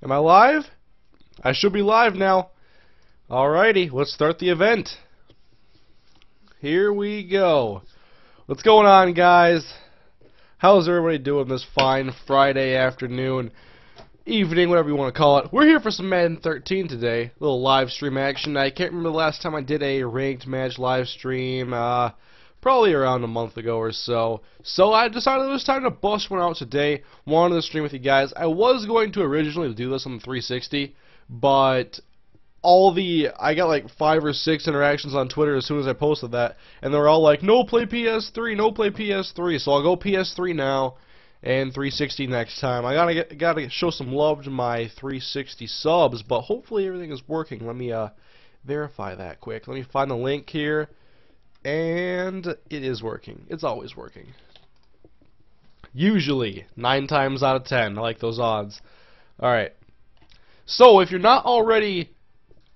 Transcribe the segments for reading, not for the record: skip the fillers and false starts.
Am I live? I should be live now. Alrighty, let's start the event. Here we go. What's going on, guys? How's everybody doing this fine Friday afternoon, evening, whatever you want to call it? We're here for some Madden 13 today. A little live stream action. I can't remember the last time I did a ranked match live stream. Probably around a month ago or so. So I decided it was time to bust one out today. Wanted to stream with you guys. I was going to originally do this on the 360, but I got like 5 or 6 interactions on Twitter as soon as I posted that, and they were all like, no, play PS3, no, play PS3. So I'll go PS3 now and 360 next time. I gotta show some love to my 360 subs, but hopefully everything is working. Let me verify that quick. Let me find the link here. And it is working. It's always working. Usually, 9 times out of 10. I like those odds. Alright. So, if you're not already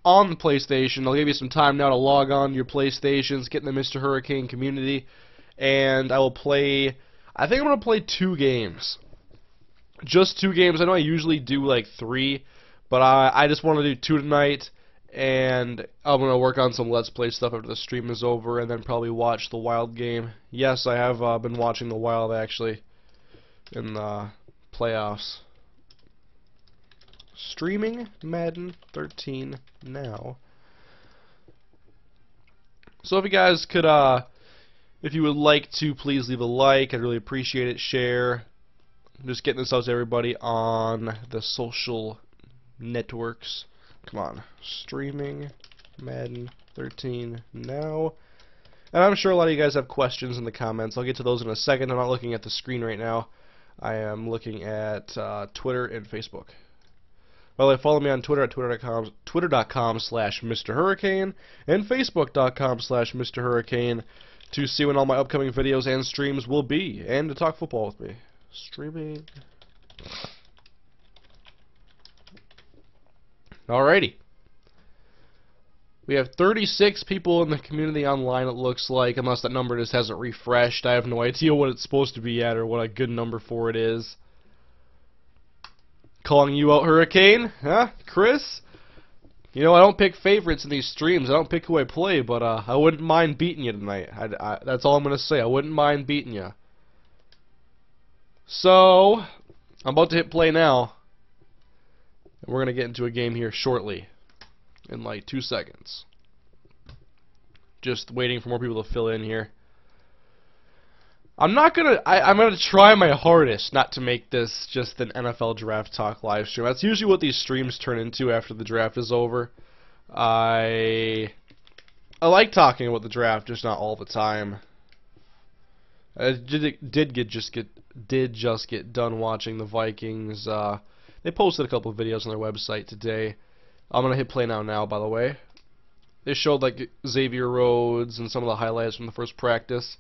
on the PlayStation, I'll give you some time now to log on to your PlayStations, get in the MrHurriicane community, and I will play... I think I'm going to play 2 games. Just 2 games. I know I usually do like 3, but I just want to do 2 tonight. And I'm going to work on some Let's Play stuff after the stream is over, and then probably watch the Wild game. Yes, I have been watching the Wild, actually, in the playoffs. Streaming Madden 13 now. So if you guys could, if you would like to, please leave a like. I'd really appreciate it. Share. I'm just getting this out to everybody on the social networks. Come on, streaming Madden 13 now. And I'm sure a lot of you guys have questions in the comments. I'll get to those in a second. I'm not looking at the screen right now. I am looking at Twitter and Facebook. Well, follow me on Twitter at twitter.com/MrHurriicane and Facebook.com/MrHurriicane to see when all my upcoming videos and streams will be, and to talk football with me. Streaming. Alrighty. We have 36 people in the community online, it looks like, unless that number just hasn't refreshed. I have no idea what it's supposed to be at or what a good number for it is. Calling you out, Hurricane? Huh? Chris? You know, I don't pick favorites in these streams. I don't pick who I play, but I wouldn't mind beating you tonight. That's all I'm going to say. I wouldn't mind beating you. So, I'm about to hit play now. We're going to get into a game here shortly, in like 2 seconds. Just waiting for more people to fill in here. I'm gonna try my hardest not to make this just an NFL Draft Talk live stream. That's usually what these streams turn into after the draft is over. I like talking about the draft, just not all the time. I did just get done watching the Vikings. They posted a couple of videos on their website today. I'm going to hit play now, by the way. They showed like Xavier Rhodes and some of the highlights from the first practice.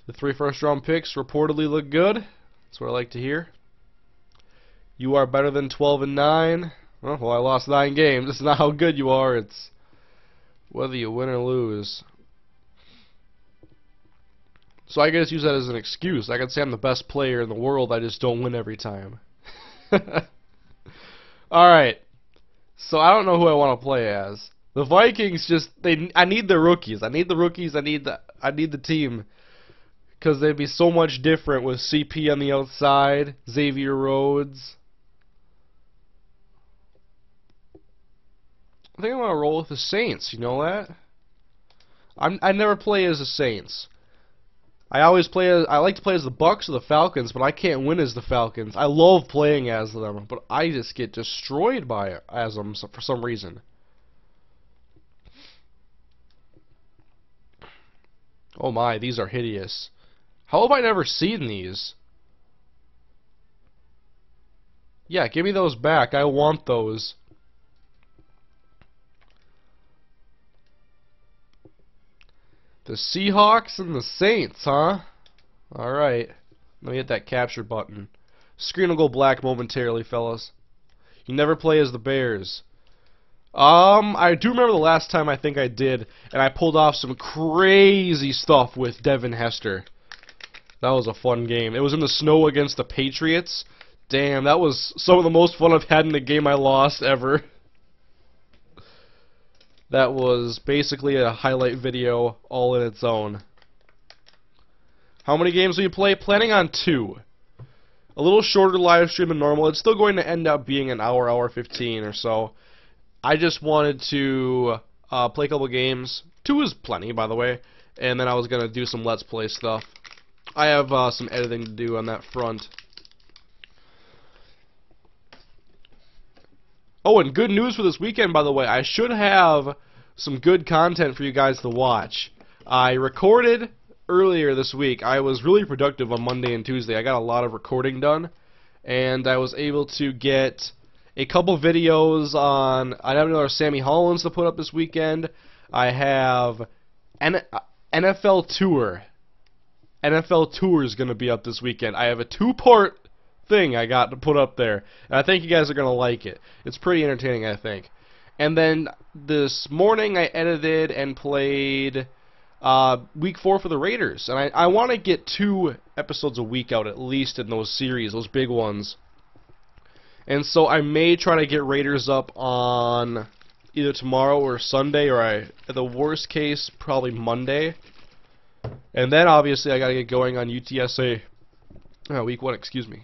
The 3 first-round picks reportedly look good. That's what I like to hear. You are better than 12-9. Well, I lost 9 games. This is not how good you are. It's whether you win or lose. So I guess use that as an excuse. I can say I'm the best player in the world. I just don't win every time. Alright, so I don't know who I want to play as. The Vikings I need the rookies. I need the team. Because they'd be so much different with CP on the outside, Xavier Rhodes. I think I'm going to roll with the Saints, you know that? I never play as the Saints. I like to play as the Bucks or the Falcons, but I can't win as the Falcons. I love playing as them, but I just get destroyed as them for some reason. Oh my, these are hideous. How have I never seen these? Yeah, give me those back. I want those. The Seahawks and the Saints, huh? Alright. Let me hit that capture button. Screen will go black momentarily, fellas. You never play as the Bears. I do remember the last time I think I did, and I pulled off some crazy stuff with Devin Hester. That was a fun game. It was in the snow against the Patriots. Damn, that was some of the most fun I've had in a game I lost ever. That was basically a highlight video all in its own. How many games will you play? Planning on 2. A little shorter live stream than normal. It's still going to end up being an hour, hour 15 or so. I just wanted to play a couple games. 2 is plenty, by the way. And then I was going to do some Let's Play stuff. I have some editing to do on that front. Oh, and good news for this weekend, by the way. I should have some good content for you guys to watch. I recorded earlier this week. I was really productive on Monday and Tuesday. I got a lot of recording done, and I was able to get a couple videos on. I have another Sammy Hollins to put up this weekend. I have NFL Tour. NFL Tour is going to be up this weekend. I have a 2-part thing I got to put up there, and I think you guys are going to like it. It's pretty entertaining, I think. And then this morning I edited and played week 4 for the Raiders, and I want to get 2 episodes a week out at least in those series, those big ones. And so I may try to get Raiders up on either tomorrow or Sunday, or at the worst case probably Monday. And then obviously I got to get going on UTSA week 1, excuse me.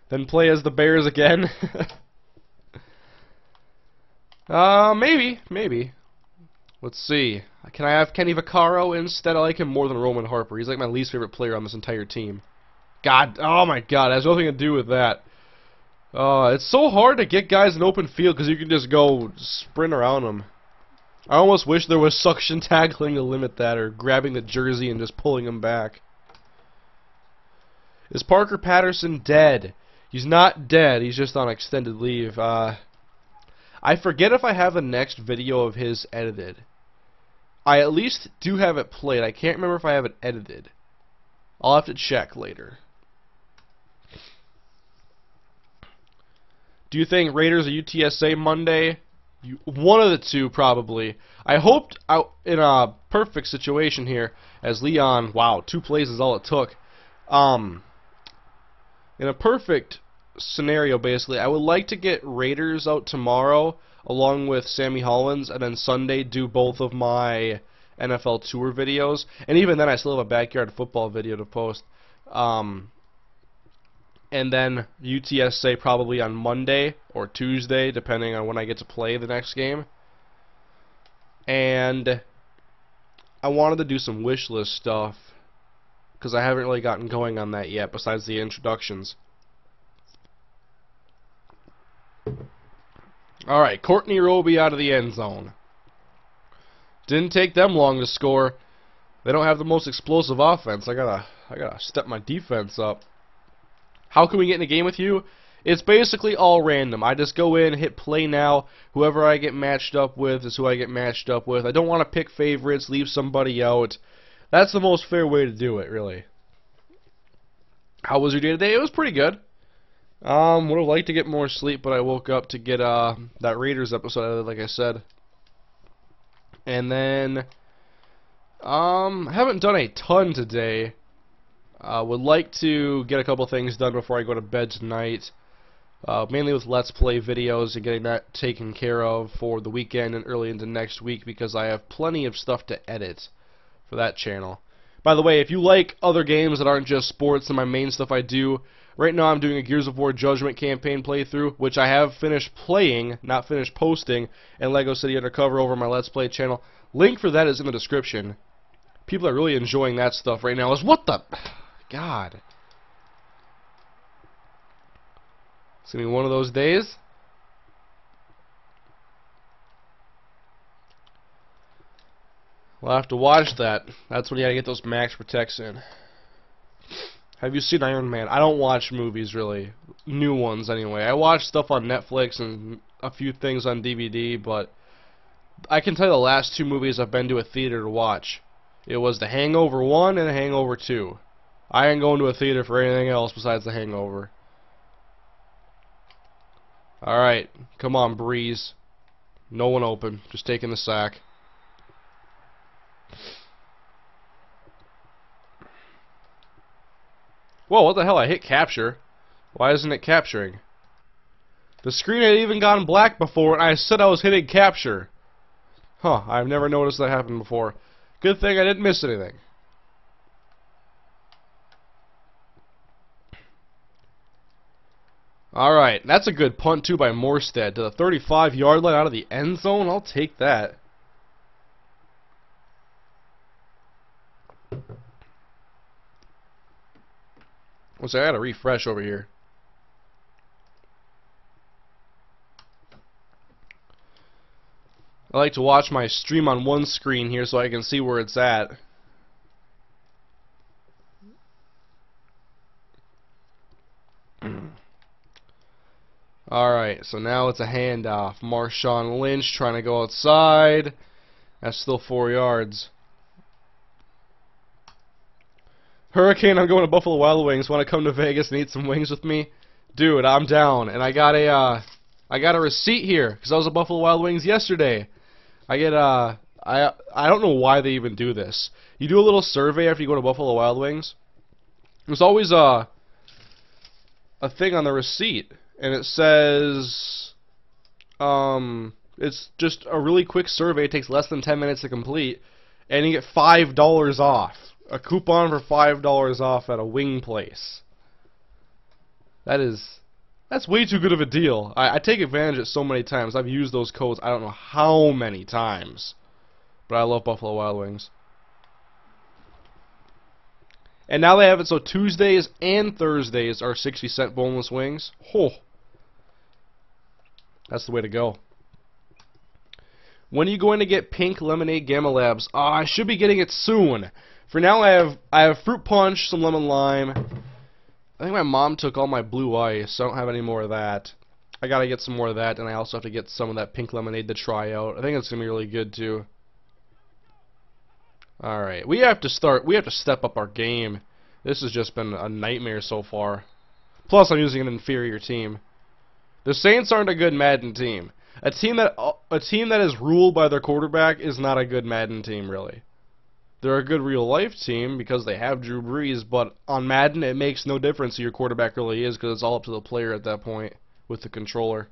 Then play as the Bears again. Maybe. Let's see. Can I have Kenny Vaccaro instead? I like him more than Roman Harper. He's like my least favorite player on this entire team. God, oh my God, it has nothing to do with that. It's so hard to get guys in open field because you can just go sprint around them. I almost wish there was suction tackling to limit that, or grabbing the jersey and just pulling him back. Is Parker Patterson dead? He's not dead, he's just on extended leave. I forget if I have the next video of his edited. I at least do have it played. I can't remember if I have it edited. I'll have to check later. Do you think Raiders or UTSA Monday? One of the two, probably. I hoped out in a perfect situation here, as Leon, wow, 2 plays is all it took. In a perfect scenario, basically, I would like to get Raiders out tomorrow, along with Sammy Hollins, and then Sunday do both of my NFL Tour videos. And even then, I still have a backyard football video to post. And then UTSA probably on Monday or Tuesday, depending on when I get to play the next game. And I wanted to do some wish list stuff, because I haven't really gotten going on that yet, besides the introductions. Alright, Courtney Roby out of the end zone. Didn't take them long to score. They don't have the most explosive offense. I gotta step my defense up. How can we get in a game with you? It's basically all random. I just go in, hit play now. Whoever I get matched up with is who I get matched up with. I don't want to pick favorites, leave somebody out. That's the most fair way to do it, really. How was your day today? It was pretty good. Would have liked to get more sleep, but I woke up to get that Raiders episode, like I said. And then I haven't done a ton today. Would like to get a couple things done before I go to bed tonight. Mainly with Let's Play videos and getting that taken care of for the weekend and early into next week, because I have plenty of stuff to edit for that channel. By the way, if you like other games that aren't just sports and my main stuff I do, right now I'm doing a Gears of War Judgment campaign playthrough, which I have finished playing, not finished posting, and Lego City Undercover over my Let's Play channel. Link for that is in the description. People are really enjoying that stuff right now. What the... God. It's going to be one of those days. We'll have to watch that. That's when you gotta get those max protects in. Have you seen Iron Man? I don't watch movies, really. New ones, anyway. I watch stuff on Netflix and a few things on DVD, but I can tell you the last 2 movies I've been to a theater to watch. It was The Hangover 1 and The Hangover 2. I ain't going to a theater for anything else besides The Hangover. Alright, come on, Breeze. No one open. Just taking the sack. Whoa, what the hell? I hit capture. Why isn't it capturing? The screen had even gone black before, and I said I was hitting capture. Huh, I've never noticed that happen before. Good thing I didn't miss anything. Alright, that's a good punt too by Morstead to the 35-yard line out of the end zone. I'll take that. Let's see, I gotta refresh over here. I like to watch my stream on one screen here so I can see where it's at. Alright, so now it's a handoff. Marshawn Lynch trying to go outside. That's still 4 yards. Hurricane, I'm going to Buffalo Wild Wings. Want to come to Vegas and eat some wings with me? Dude, I'm down. And I got a receipt here because I was at Buffalo Wild Wings yesterday. I don't know why they even do this. You do a little survey after you go to Buffalo Wild Wings. There's always a thing on the receipt, and it says it's just a really quick survey. It takes less than 10 minutes to complete, and you get $5 off. A coupon for $5 off at a wing place. That's way too good of a deal. I take advantage of it so many times. I've used those codes I don't know how many times. But I love Buffalo Wild Wings. And now they have it so Tuesdays and Thursdays are 60-cent boneless wings. Oh, that's the way to go. When are you going to get pink lemonade Gamma Labs? I should be getting it soon. For now, I have fruit punch, some lemon lime. I think my mom took all my blue ice, so I don't have any more of that. I gotta get some more of that, and I also have to get some of that pink lemonade to try out. I think it's gonna be really good too. All right, we have to step up our game. This has just been a nightmare so far. Plus, I'm using an inferior team. The Saints aren't a good Madden team. A team that is ruled by their quarterback is not a good Madden team, really. They're a good real-life team because they have Drew Brees, but on Madden it makes no difference who your quarterback really is because it's all up to the player at that point with the controller.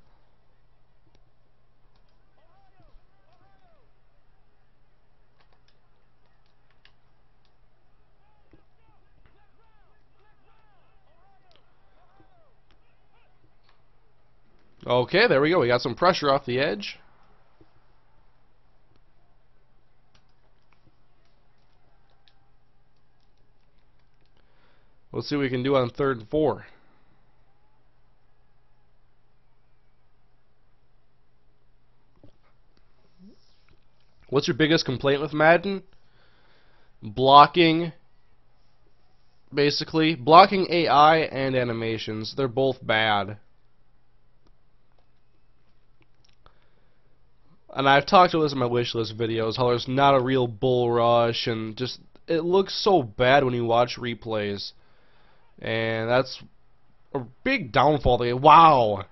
Okay, there we go. We got some pressure off the edge. Let's see what we can do on 3rd and 4. What's your biggest complaint with Madden? Blocking. Basically, blocking AI and animations. They're both bad. And I've talked about this in my wishlist videos, how there's not a real bull rush, and just it looks so bad when you watch replays. And that's a big downfall. Wow!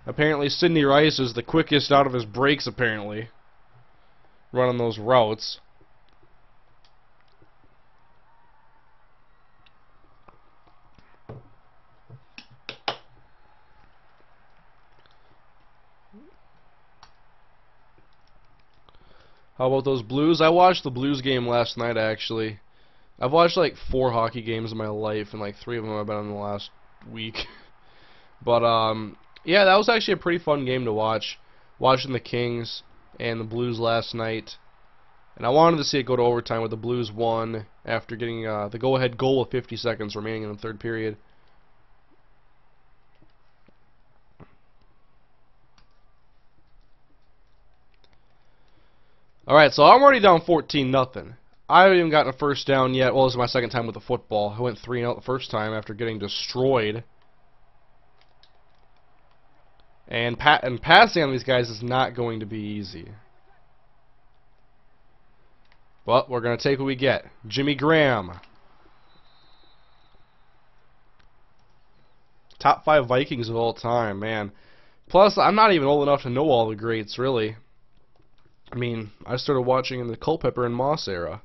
Apparently Sidney Rice is the quickest out of his breaks, apparently. Running those routes. How about those Blues? I watched the Blues game last night, actually. I've watched like 4 hockey games in my life, and like 3 of them have been in the last week. But, yeah, that was actually a pretty fun game to watch. Watching the Kings and the Blues last night. And I wanted to see it go to overtime, with the Blues won after getting the go-ahead goal with 50 seconds remaining in the 3rd period. Alright, so I'm already down 14-0. I haven't even gotten a first down yet. Well, this is my 2nd time with the football. I went 3-0 the first time after getting destroyed. And passing on these guys is not going to be easy. But we're going to take what we get. Jimmy Graham. Top 5 Vikings of all time, man. Plus, I'm not even old enough to know all the greats, really. I mean, I started watching in the Culpepper and Moss era.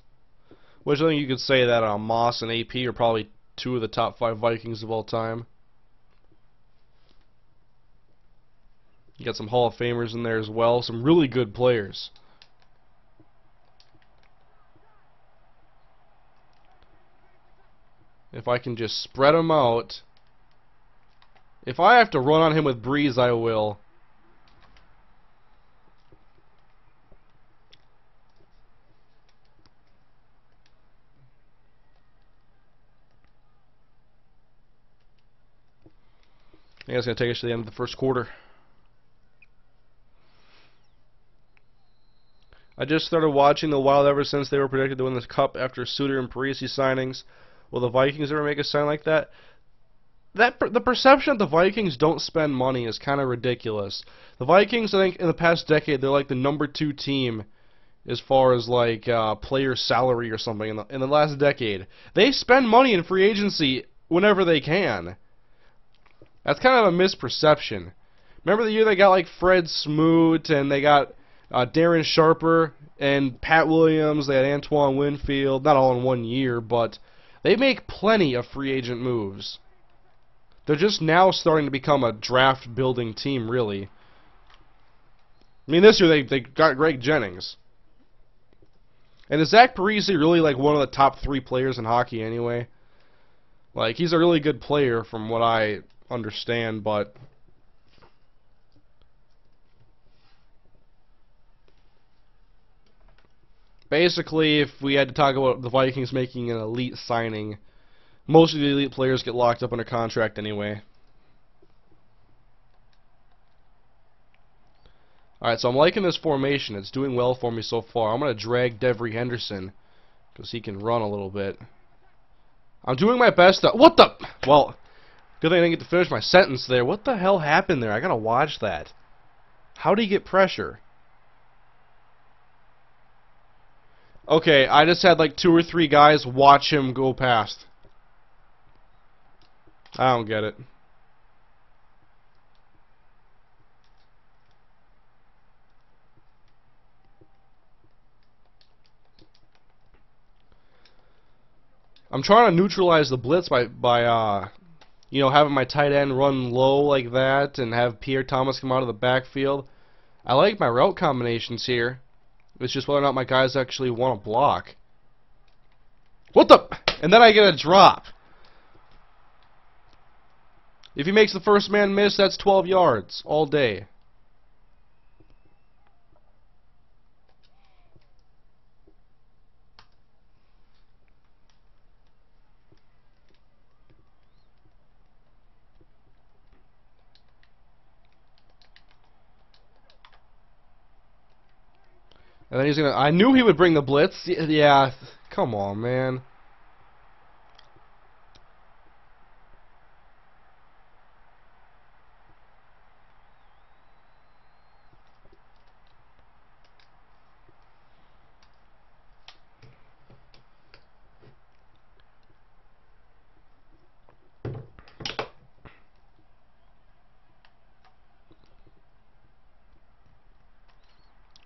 Which I think you could say that Moss and AP are probably two of the top 5 Vikings of all time. You got some Hall of Famers in there as well. Some really good players. If I can just spread them out. If I have to run on him with Breeze, I will. I think it's going to take us to the end of the first quarter. I just started watching the Wild ever since they were predicted to win the Cup after Suter and Parisi signings. Will the Vikings ever make a sign like that? The perception that the Vikings don't spend money is kind of ridiculous. The Vikings, I think, in the past decade, they're like the #2 team as far as like player salary or something in the last decade. They spend money in free agency whenever they can. That's kind of a misperception. Remember the year they got like Fred Smoot and they got Darren Sharper and Pat Williams, they had Antoine Winfield, not all in one year, but they make plenty of free agent moves. They're just now starting to become a draft-building team, really. I mean, this year they got Greg Jennings. And is Zach Parise really like one of the top 3 players in hockey anyway? Like, he's a really good player from what I understand, but basically, if we had to talk about the Vikings making an elite signing, most of the elite players get locked up under contract anyway. Alright, so I'm liking this formation. It's doing well for me so far. I'm going to drag Devery Henderson because he can run a little bit. I'm doing my best to... What the... Well, good thing I didn't get to finish my sentence there. What the hell happened there? I got to watch that. How did he get pressure? Okay, I just had like 2 or 3 guys watch him go past. I don't get it. I'm trying to neutralize the blitz by you know, having my tight end run low like that and have Pierre Thomas come out of the backfield. I like my route combinations here. It's just whether or not my guys actually want to block. What the? And then I get a drop. If he makes the first man miss, that's 12 yards all day. And then he's gonna... I knew he would bring the blitz. Yeah, come on, man.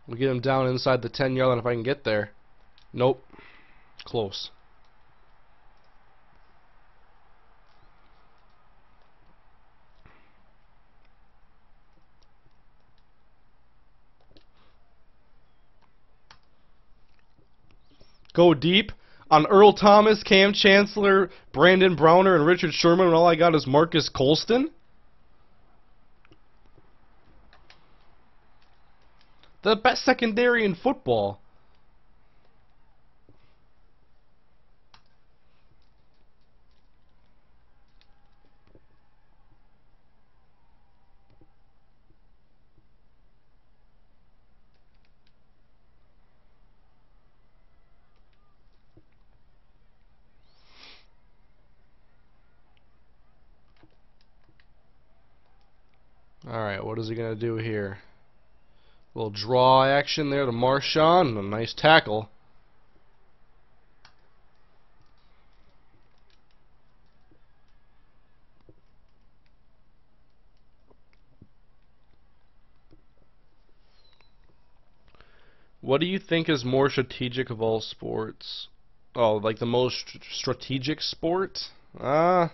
We'll get him down inside the 10-yard line if I can get there. Nope. Close. Go deep on Earl Thomas, Cam Chancellor, Brandon Browner, and Richard Sherman, and all I got is Marcus Colston? The best secondary in football. Alright, what is he going to do here? A little draw action there to Marshawn. A nice tackle. What do you think is more strategic of all sports? Oh, like the most strategic sport? I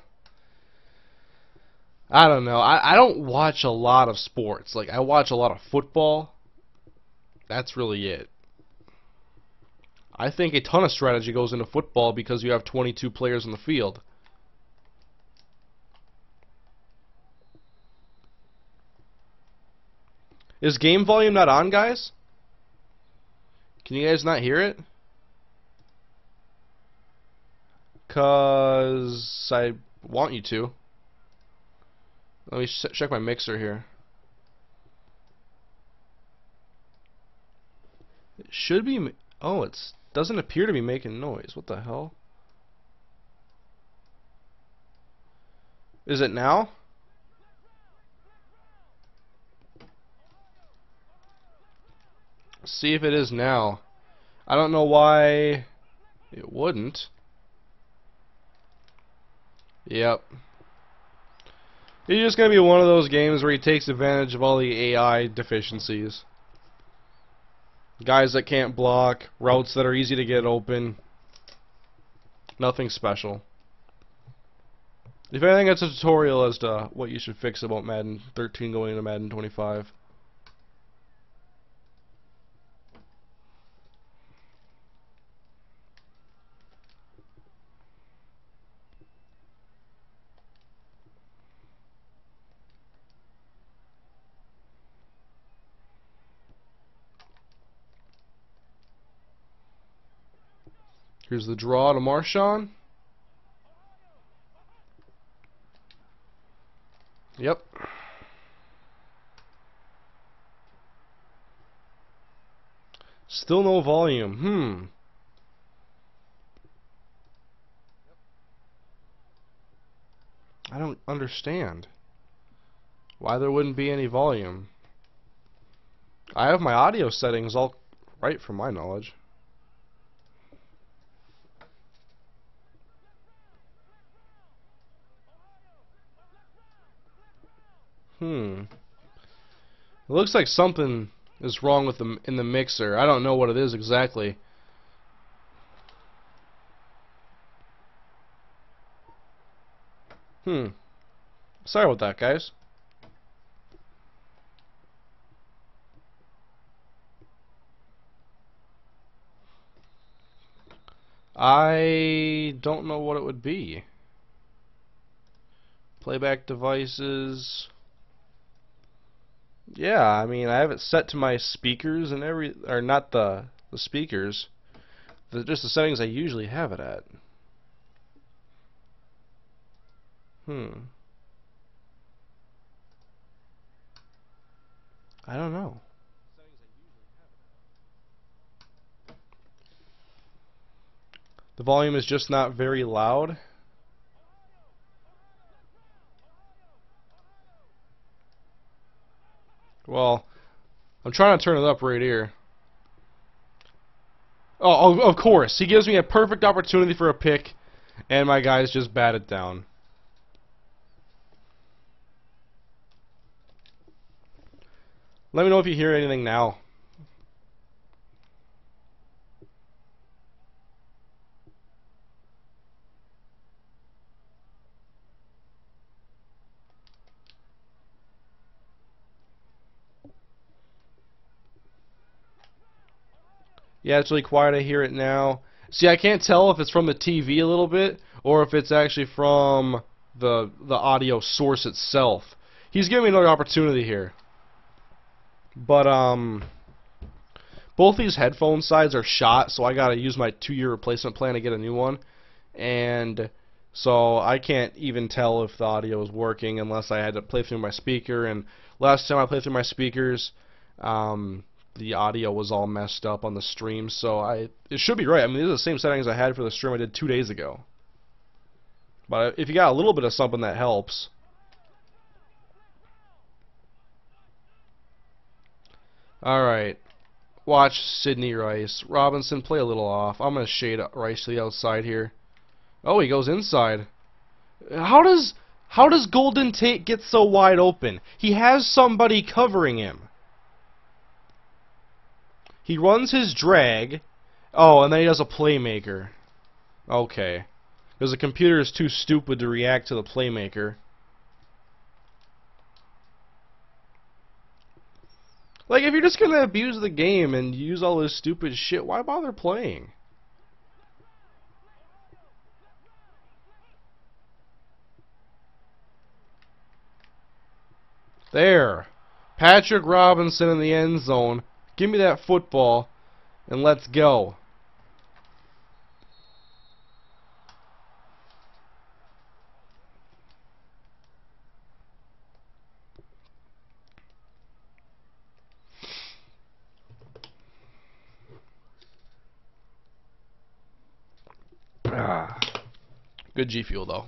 don't know. I don't watch a lot of sports. Like, I watch a lot of football. That's really it. I think a ton of strategy goes into football because you have 22 players on the field. Is game volume not on, guys? Can you guys not hear it? 'Cause I want you to. Let me check my mixer here. It should be. Oh, it doesn't appear to be making noise. What the hell? Is it now? See if it is now. I don't know why it wouldn't. Yep. It's just going to be one of those games where he takes advantage of all the AI deficiencies. Guys that can't block, routes that are easy to get open. Nothing special. If anything, it's a tutorial as to what you should fix about Madden 13 going into Madden 25. Here's the draw to Marshawn. Yep. Still no volume. I don't understand why there wouldn't be any volume. I have my audio settings all right from my knowledge. It looks like something is wrong with in the mixer. I don't know what it is exactly. Sorry about that, guys. I don't know what it would be. Playback devices. Yeah, I mean, I have it set to my speakers and or not the speakers, just the settings I usually have it at. I don't know. The volume is just not very loud. Well, I'm trying to turn it up right here. Oh, of course. He gives me a perfect opportunity for a pick, and my guys just bat it down. Let me know if you hear anything now. Yeah, it's really quiet. I hear it now. See, I can't tell if it's from the TV a little bit or if it's actually from the audio source itself. He's giving me another opportunity here. But both these headphone sides are shot, so I gotta use my 2-year replacement plan to get a new one. And so I can't even tell if the audio is working unless I had to play through my speaker. And last time I played through my speakers, the audio was all messed up on the stream, so it should be right. I mean, these are the same settings I had for the stream I did 2 days ago. But if you got a little bit of something, that helps. Alright. Watch Sidney Rice. Robinson, play a little off. I'm going to shade Rice to the outside here. Oh, he goes inside. How does Golden Tate get so wide open? He has somebody covering him. He runs his drag. Oh, and then he does a playmaker. Okay. Because the computer is too stupid to react to the playmaker. Like, if you're just gonna abuse the game and use all this stupid shit, why bother playing? There. Patrick Robinson in the end zone. Give me that football, and let's go. Good G Fuel, though.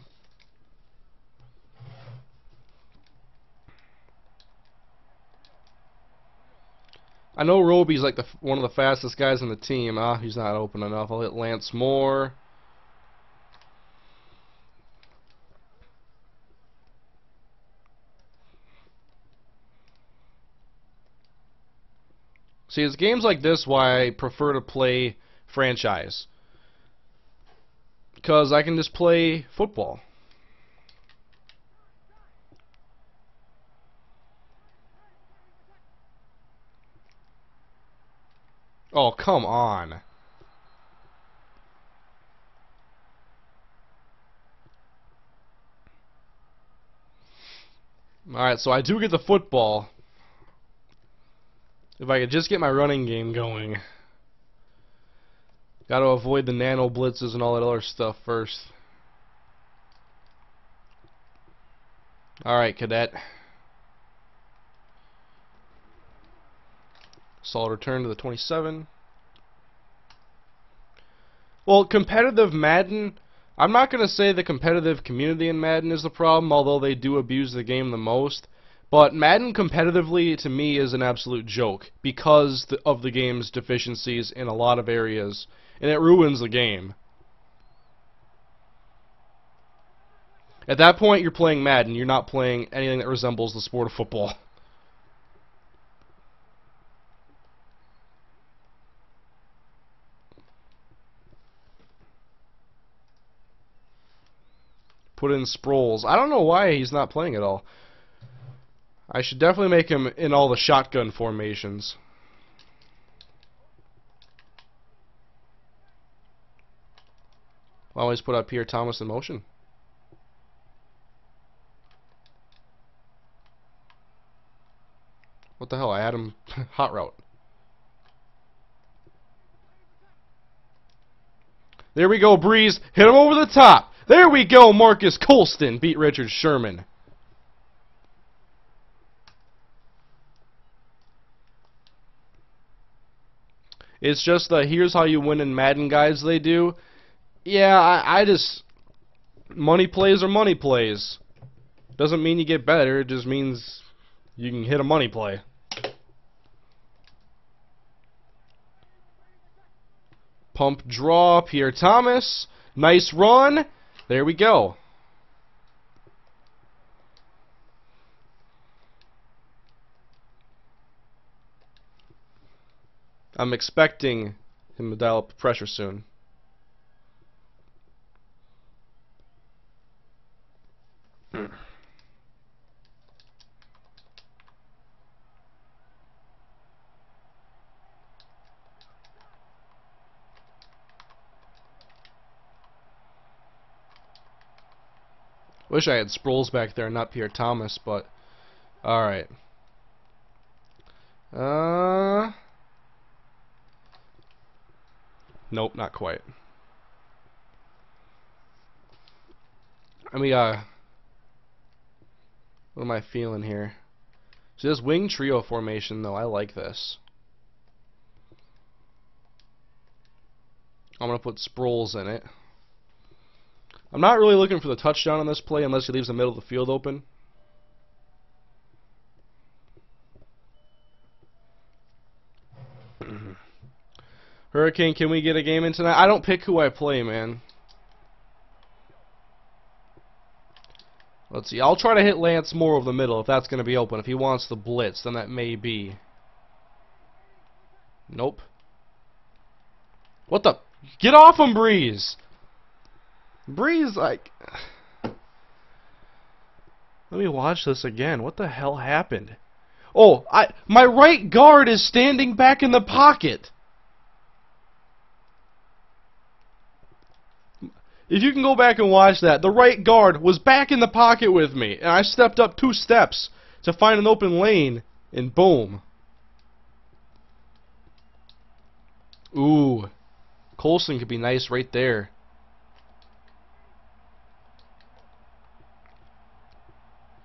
I know Roby's like one of the fastest guys on the team. He's not open enough. I'll hit Lance Moore. See, it's games like this why I prefer to play franchise. Because I can just play football. Oh, come on. Alright, so I do get the football. If I could just get my running game going. Gotta avoid the nano blitzes and all that other stuff first. Alright, cadet. Solid return to the 27. Well, competitive Madden, I'm not going to say the competitive community in Madden is the problem, although they do abuse the game the most. But Madden competitively, to me, is an absolute joke because of the game's deficiencies in a lot of areas, and it ruins the game. At that point, you're playing Madden. You're not playing anything that resembles the sport of football. Put in Sproles. I don't know why he's not playing at all. I should definitely make him in all the shotgun formations. I'll always put up Pierre Thomas in motion. What the hell? I had him hot route. There we go, Breeze. Hit him over the top. There we go, Marcus Colston beat Richard Sherman. It's just the here's how you win in Madden guys they do. Yeah, I just... Money plays are money plays. Doesn't mean you get better, it just means you can hit a money play. Pump draw, Pierre Thomas. Nice run. There we go. I'm expecting him to dial up the pressure soon. Wish I had Sproles back there and not Pierre Thomas, but alright. Nope, not quite. I mean, what am I feeling here? See, this wing trio formation, though, I like this. I'm going to put Sproles in it. I'm not really looking for the touchdown on this play unless he leaves the middle of the field open. Hurricane, can we get a game in tonight? I don't pick who I play, man. Let's see. I'll try to hit Lance Moore over the middle if that's going to be open. If he wants the blitz, then that may be. Nope. What the? Get off him, Breeze! Breeze, like... Let me watch this again. What the hell happened? Oh, my right guard is standing back in the pocket. If you can go back and watch that, the right guard was back in the pocket with me, and I stepped up 2 steps to find an open lane, and boom. Ooh, Colson could be nice right there.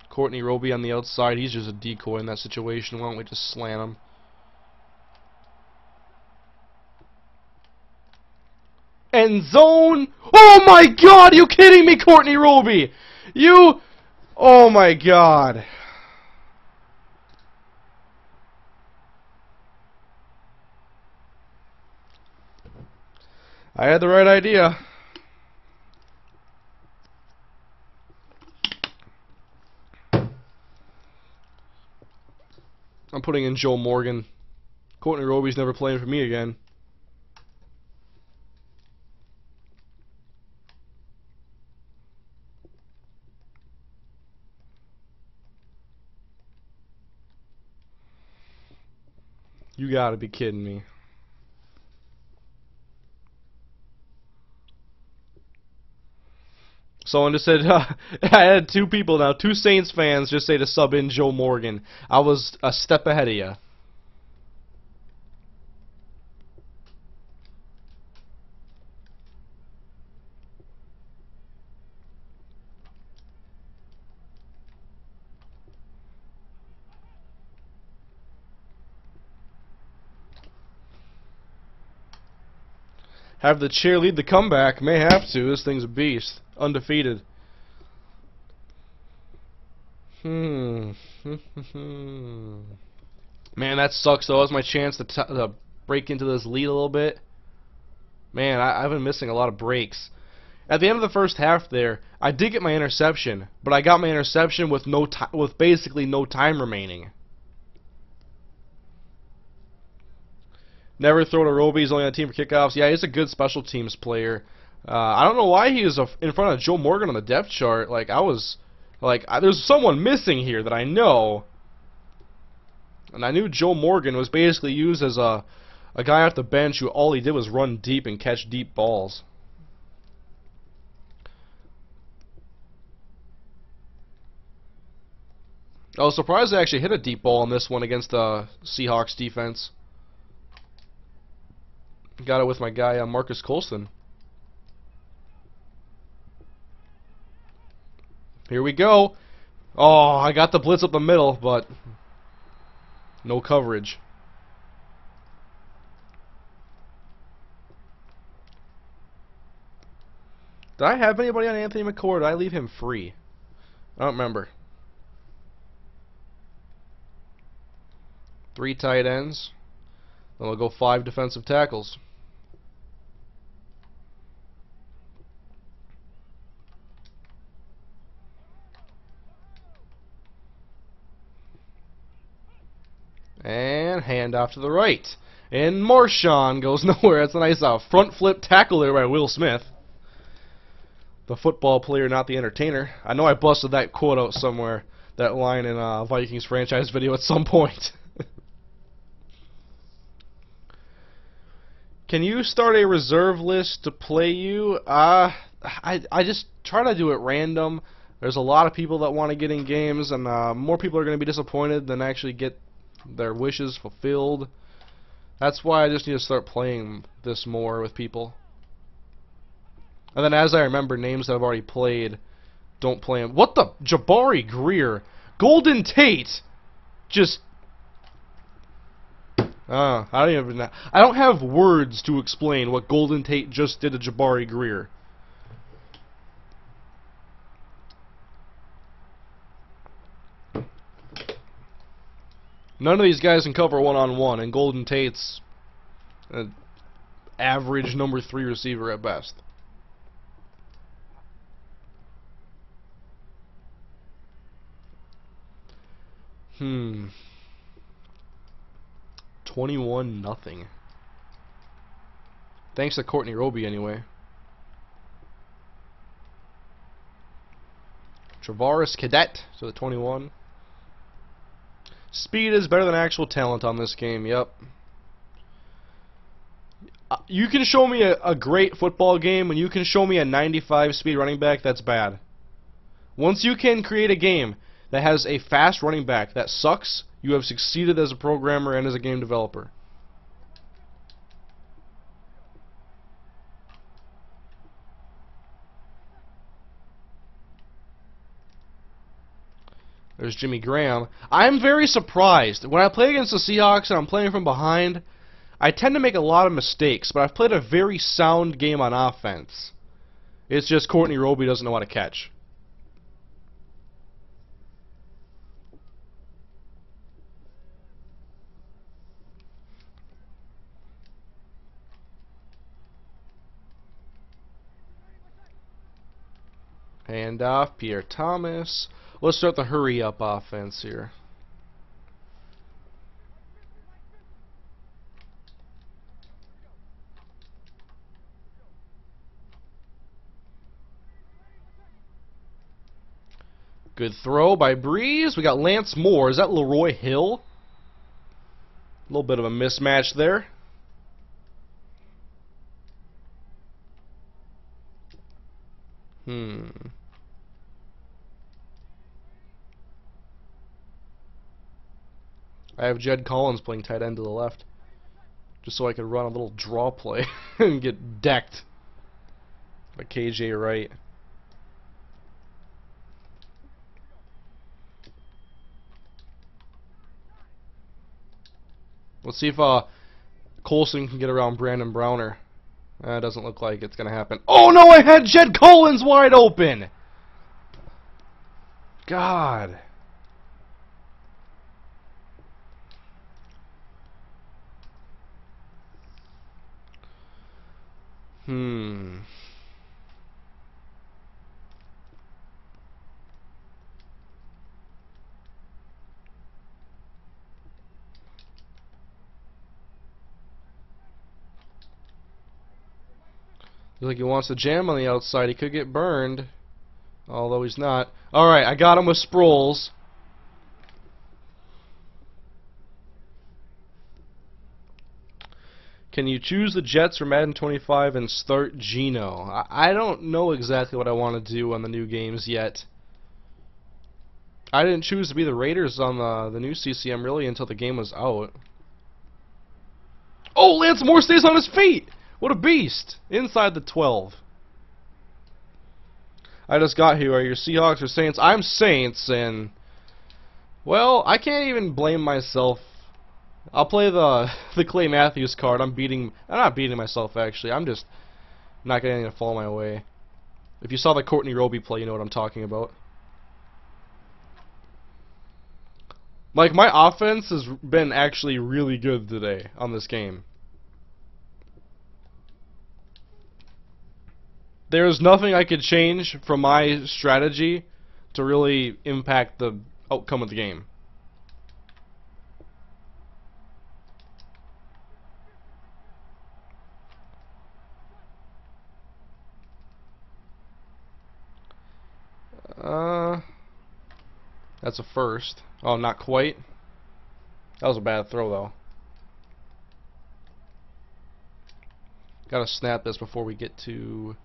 Courtney Roby on the outside, he's just a decoy in that situation. Why don't we just slam him? End zone! Oh my god, you kidding me, Courtney Roby? You... Oh my god. I had the right idea. I'm putting in Joe Morgan. Courtney Roby's never playing for me again. You gotta be kidding me. Someone just said, I had 2 people now, 2 Saints fans just say to sub in Joe Morgan. I was a step ahead of you. Have the chair lead the comeback. May have to. This thing's a beast. Undefeated. Man, that sucks though. That was my chance to break into this lead a little bit. Man, I've been missing a lot of breaks. At the end of the first half there, I did get my interception, but I got my interception with basically no time remaining. Never throw to Roby. He's only on the team for kickoffs. Yeah, he's a good special teams player. I don't know why he was in front of Joe Morgan on the depth chart. There's someone missing here that I know. And I knew Joe Morgan was basically used as a guy off the bench who all he did was run deep and catch deep balls. I was surprised I actually hit a deep ball on this one against the Seahawks defense. Got it with my guy Marcus Colston. Here we go. Oh, I got the blitz up the middle, but no coverage. Did I have anybody on Anthony McCord? Did I leave him free? I don't remember. 3 tight ends. Then we'll go 5 defensive tackles. And handoff to the right. And Marshawn goes nowhere. That's a nice front flip tackle there by Will Smith. The football player, not the entertainer. I know I busted that quote out somewhere. That line in a Vikings franchise video at some point. Can you start a reserve list to play you? I just try to do it random. There's a lot of people that want to get in games, and more people are going to be disappointed than actually get their wishes fulfilled. That's why I just need to start playing this more with people. And then as I remember names that I've already played, don't play them. What the? Jabari Greer. Golden Tate. Just... I don't have words to explain what Golden Tate just did to Jabari Greer. None of these guys can cover one-on-one, and Golden Tate's an average number 3 receiver at best. Hmm. 21-0. Thanks to Courtney Roby, anyway. Travaris Cadet to the 21. Speed is better than actual talent on this game, yep. You can show me a great football game, and you can show me a 95 speed running back, that's bad. Once you can create a game that has a fast running back that sucks, you have succeeded as a programmer and as a game developer. There's Jimmy Graham. I'm very surprised. When I play against the Seahawks and I'm playing from behind, I tend to make a lot of mistakes, but I've played a very sound game on offense. It's just Courtney Roby doesn't know how to catch. Handoff, Pierre Thomas. Let's start the hurry-up offense here. Good throw by Breeze. We got Lance Moore. Is that Leroy Hill? A little bit of a mismatch there. I have Jed Collins playing tight end to the left, just so I could run a little draw play and get decked by KJ Wright. Let's see if Colson can get around Brandon Browner. Doesn't look like it's going to happen. Oh no, I had Jed Collins wide open! God. Looks like he wants to jam on the outside. He could get burned, although he's not. Alright, I got him with Sproles. Can you choose the Jets for Madden 25 and start Geno? I don't know exactly what I want to do on the new games yet. I didn't choose to be the Raiders on the new CCM really until the game was out. Oh, Lance Moore stays on his feet! What a beast! Inside the 12. I just got here. Are you Seahawks or Saints? I'm Saints, and well, I can't even blame myself. I'll play the Clay Matthews card. I'm not beating myself actually. I'm just not getting anything to fall my way. If you saw the Courtney Roby play, you know what I'm talking about. Like, my offense has been actually really good today on this game. There's nothing I could change from my strategy to really impact the outcome of the game. That's a first. Oh, not quite. That was a bad throw, though. Gotta snap this before we get to...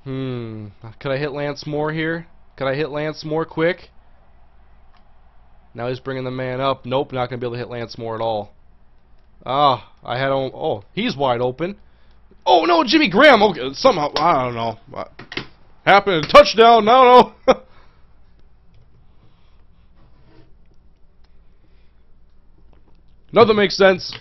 Could I hit Lance Moore here? Could I hit Lance Moore quick? Now he's bringing the man up. Nope, not gonna be able to hit Lance Moore at all. I had him. Oh, he's wide open. Oh no, Jimmy Graham. Okay, somehow I don't know what happened. Touchdown. No. Nothing makes sense.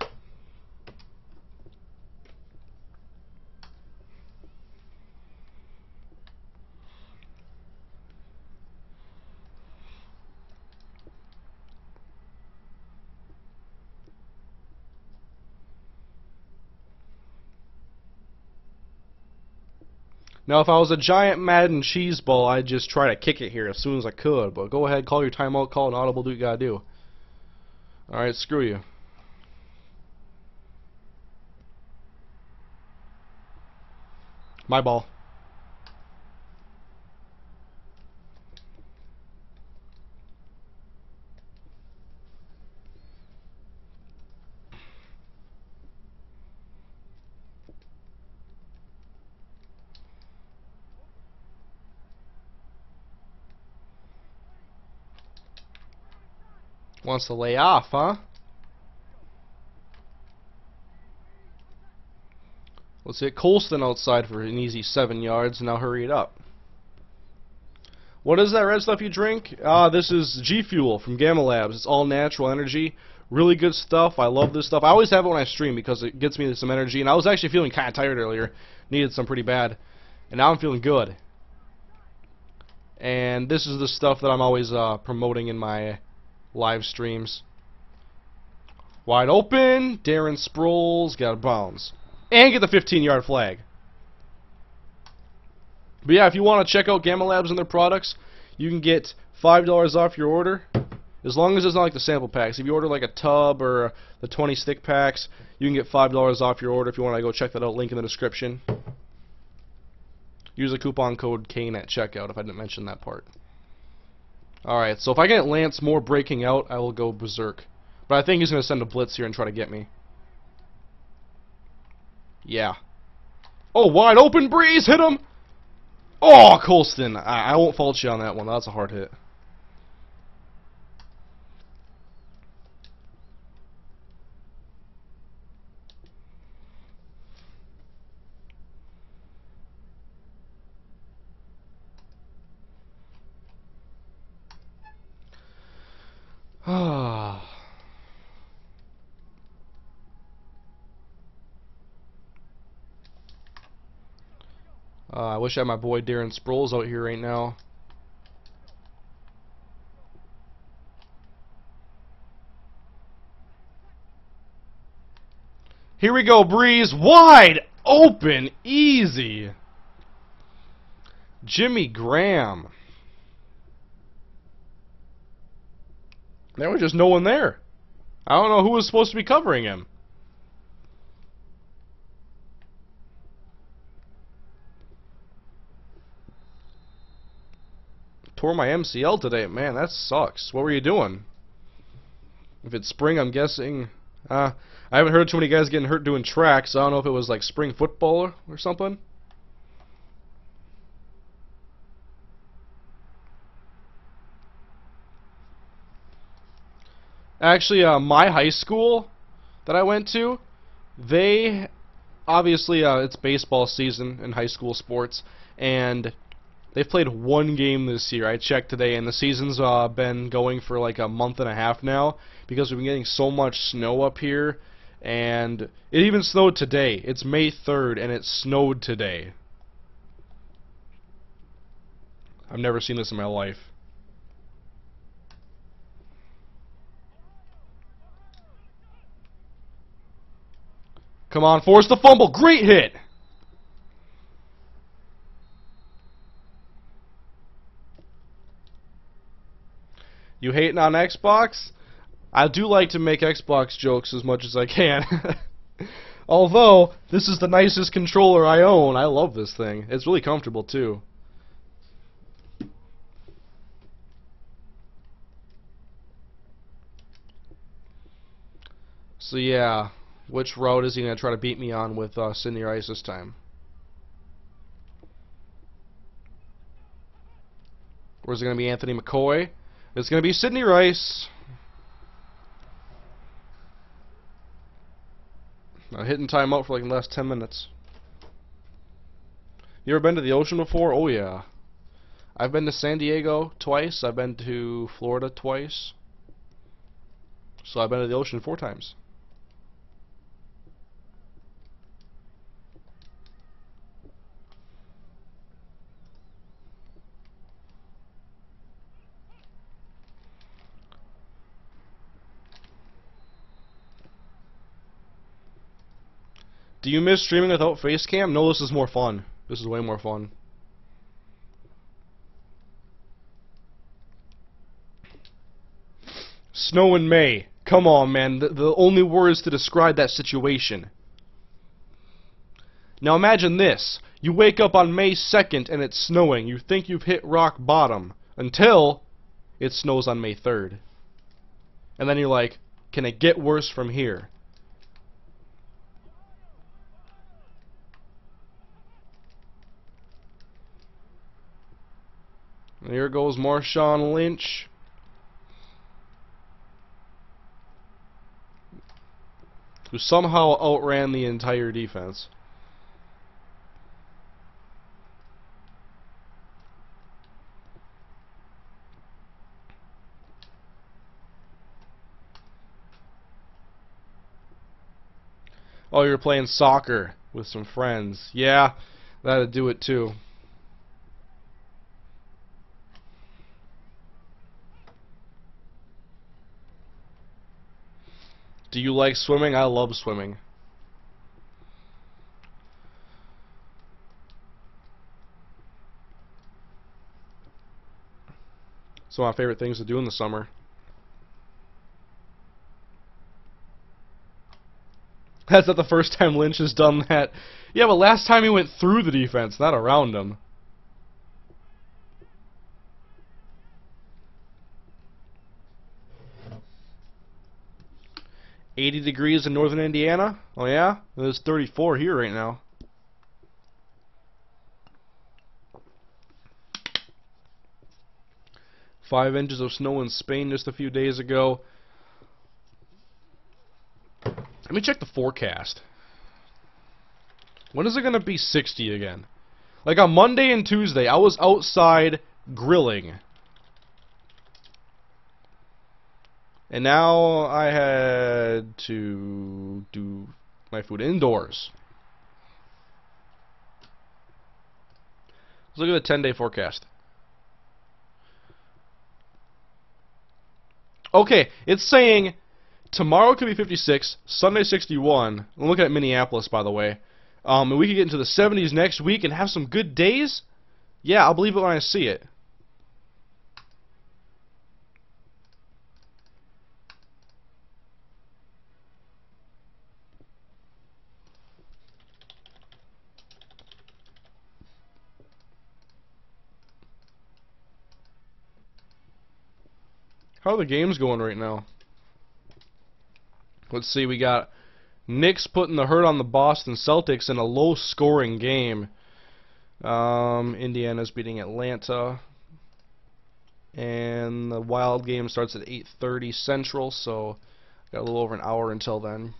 Now, if I was a giant Madden cheese ball, I'd just try to kick it here as soon as I could. But go ahead, call your timeout, call an audible, do what you gotta do. Alright, screw you. My ball. Wants to lay off, huh? Let's hit Colston outside for an easy 7 yards. Now hurry it up. What is that red stuff you drink? This is G Fuel from Gamma Labs. It's all natural energy. Really good stuff. I love this stuff. I always have it when I stream because it gets me some energy. And I was actually feeling kind of tired earlier. Needed some pretty bad. And now I'm feeling good. And this is the stuff that I'm always promoting in my live streams. Wide open. Darren Sproles got a bounce. And get the 15-yard flag. But yeah, if you want to check out Gamma Labs and their products, you can get $5 off your order. As long as it's not like the sample packs. If you order like a tub or the 20 stick packs, you can get $5 off your order if you want to go check that out. Link in the description. Use the coupon code Kane at checkout if I didn't mention that part. Alright, so if I get Lance Moore breaking out, I will go berserk. But I think he's going to send a blitz here and try to get me. Yeah. Oh, wide open, Breeze, hit him! Oh, Colston, I won't fault you on that one. That's a hard hit. Ah. I wish I had my boy Darren Sproles out here right now. Here we go, Breeze. Wide open. Easy. Jimmy Graham. There was just no one there. I don't know who was supposed to be covering him. Tore my MCL today. Man, that sucks. What were you doing? If it's spring, I'm guessing. I haven't heard too many guys getting hurt doing track, so I don't know if it was like spring football or something. Actually, my high school that I went to, they obviously it's baseball season in high school sports, and they've played one game this year. I checked today, and the season's been going for like a month and a half now because we've been getting so much snow up here, and it even snowed today. It's May 3rd, and it snowed today. I've never seen this in my life. Come on, force the fumble. Great hit. You hating on Xbox? I do like to make Xbox jokes as much as I can. Although, this is the nicest controller I own. I love this thing. It's really comfortable, too. So, yeah. Which route is he going to try to beat me on with Sidney Rice this time? Or is it going to be Anthony McCoy? It's going to be Sidney Rice. Hitting timeout for like the last 10 minutes. You ever been to the ocean before? Oh yeah. I've been to San Diego twice. I've been to Florida twice. So I've been to the ocean 4 times. Do you miss streaming without face cam? No, this is more fun. This is way more fun. Snow in May. Come on, man. The only words to describe that situation. Now imagine this. You wake up on May 2nd and it's snowing. You think you've hit rock bottom until it snows on May 3rd. And then you're like, can it get worse from here? And here goes Marshawn Lynch. who somehow outran the entire defense. Oh, you're playing soccer with some friends. Yeah, that'd do it too. Do you like swimming? I love swimming. It's one of my favorite things to do in the summer. That's not the first time Lynch has done that. Yeah, but last time he went through the defense, not around him. $80 degrees in northern Indiana? Oh yeah? There's 34 here right now. Five inches of snow in Spain just a few days ago. Let me check the forecast. When is it going to be 60 again? Like on Monday and Tuesday, I was outside grilling. And now I had to do my food indoors. Let's look at the 10-day forecast. Okay, it's saying tomorrow could be 56, Sunday 61. I'm looking at Minneapolis, by the way. And we could get into the 70s next week and have some good days? Yeah, I'll believe it when I see it. How are the games going right now? Let's see, we got Knicks putting the hurt on the Boston Celtics in a low-scoring game. Indiana's beating Atlanta. And the Wild game starts at 8:30 Central, so got a little over an hour until then.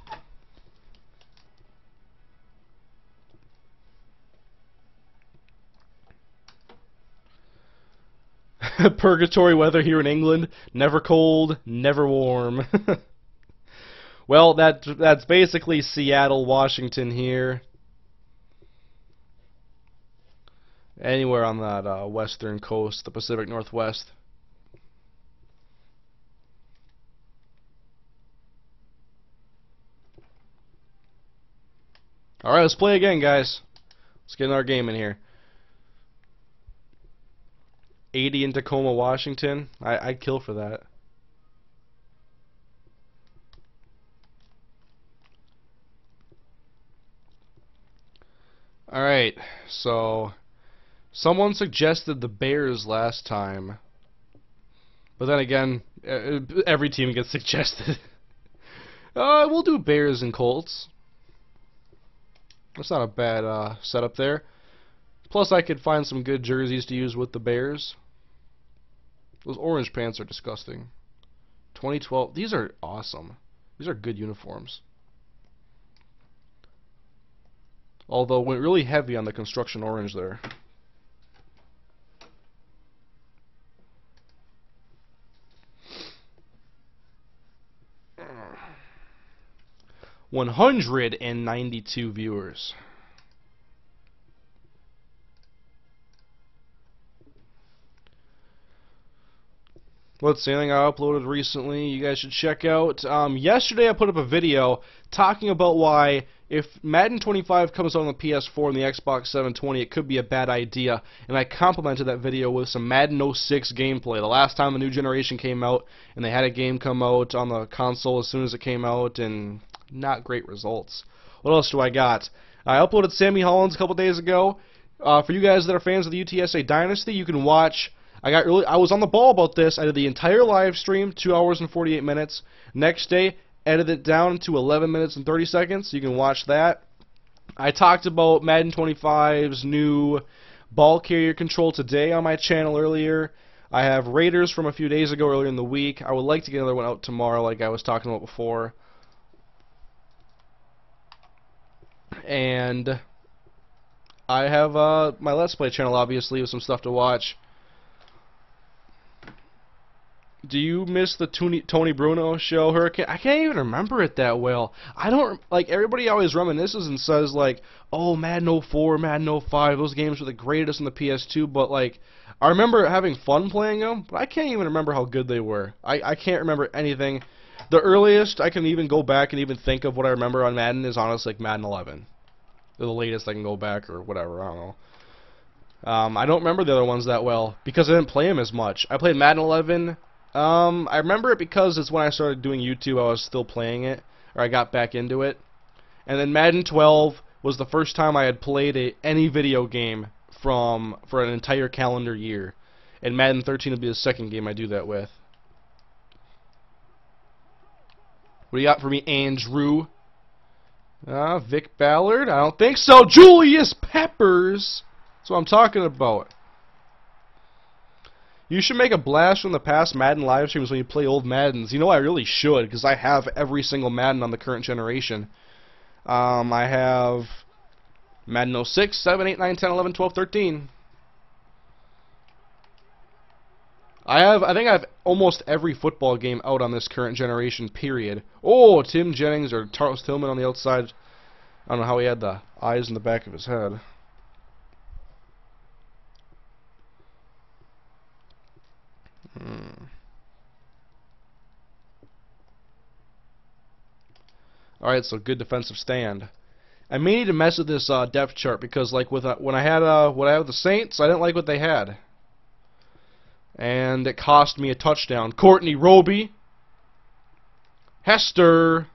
Purgatory weather here in England. Never cold, never warm. Well, that's basically Seattle, Washington here. Anywhere on that western coast, the Pacific Northwest. Alright, let's play again, guys. Let's get another game in here. 80 in Tacoma, Washington. I'd kill for that. Alright, so someone suggested the Bears last time. But then again, every team gets suggested. We'll do Bears and Colts. That's not a bad setup there. Plus, I could find some good jerseys to use with the Bears. Those orange pants are disgusting. 2012. These are awesome. These are good uniforms. Although, went really heavy on the construction orange there. $192 viewers. Let's see, anything I uploaded recently you guys should check out. Yesterday I put up a video talking about why if Madden 25 comes out on the PS4 and the Xbox 720, it could be a bad idea. And I complimented that video with some Madden 06 gameplay. The last time the new generation came out, and they had a game come out on the console as soon as it came out, and not great results. What else do I got? I uploaded Sammy Hollins a couple days ago. For you guys that are fans of the UTSA Dynasty, you can watch. I was on the ball about this. I did the entire live stream, 2 hours and 48 minutes. Next day, edited it down to 11 minutes and 30 seconds. You can watch that. I talked about Madden 25's new ball carrier control today on my channel earlier. I have Raiders from a few days ago earlier in the week. I would like to get another one out tomorrow like I was talking about before. and I have my Let's Play channel, obviously, with some stuff to watch. Do you miss the Tony Bruno show, Hurricane? I can't even remember it that well. I don't, like, everybody always reminisces and says, like, oh, Madden 04, Madden 05, those games were the greatest on the PS2, but, like, I remember having fun playing them, but I can't even remember how good they were. I can't remember anything. The earliest I can even go back and even think of what I remember on Madden is honestly like Madden 11. They're the latest I can go back, or whatever, I don't know. I don't remember the other ones that well, because I didn't play them as much. I played Madden 11. I remember it because it's when I started doing YouTube, I was still playing it, or I got back into it. And then Madden 12 was the first time I had played any video game for an entire calendar year. And Madden 13 will be the second game I do that with. What do you got for me, Andrew? Vic Ballard? I don't think so. Julius Peppers! That's what I'm talking about. You should make a blast from the past Madden live streams when you play old Maddens. You know, I really should, because I have every single Madden on the current generation. I have Madden 06, 7, 8, 9, 10, 11, 12, 13. I think I have almost every football game out on this current generation, period. Oh, Tim Jennings or Charles Tillman on the outside. I don't know how he had the eyes in the back of his head. Alright, so good defensive stand. I may need to mess with this depth chart because, like, with when I had the Saints, I didn't like what they had, and it cost me a touchdown. Courtney Roby, Hester.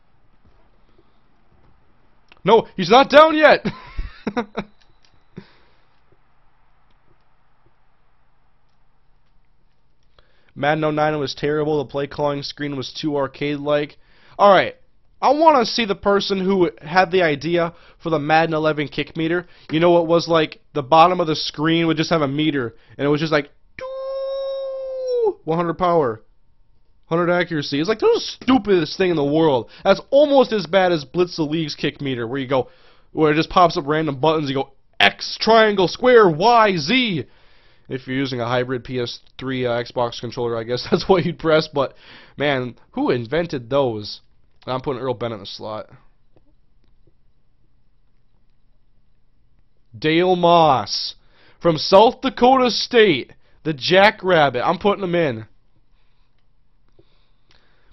No, he's not down yet. Madden 09 was terrible. The play calling screen was too arcade-like. Alright, I want to see the person who had the idea for the Madden 11 kick meter. You know, it was like the bottom of the screen would just have a meter, and it was just like 100 power, 100 accuracy. It's like the stupidest thing in the world. That's almost as bad as Blitz the League's kick meter, where it just pops up random buttons. You go X, triangle, square, Y, Z. If you're using a hybrid PS3 Xbox controller, I guess that's what you'd press. But, man, who invented those? I'm putting Earl Bennett in the slot. Dale Moss. From South Dakota State. The Jackrabbit. I'm putting him in.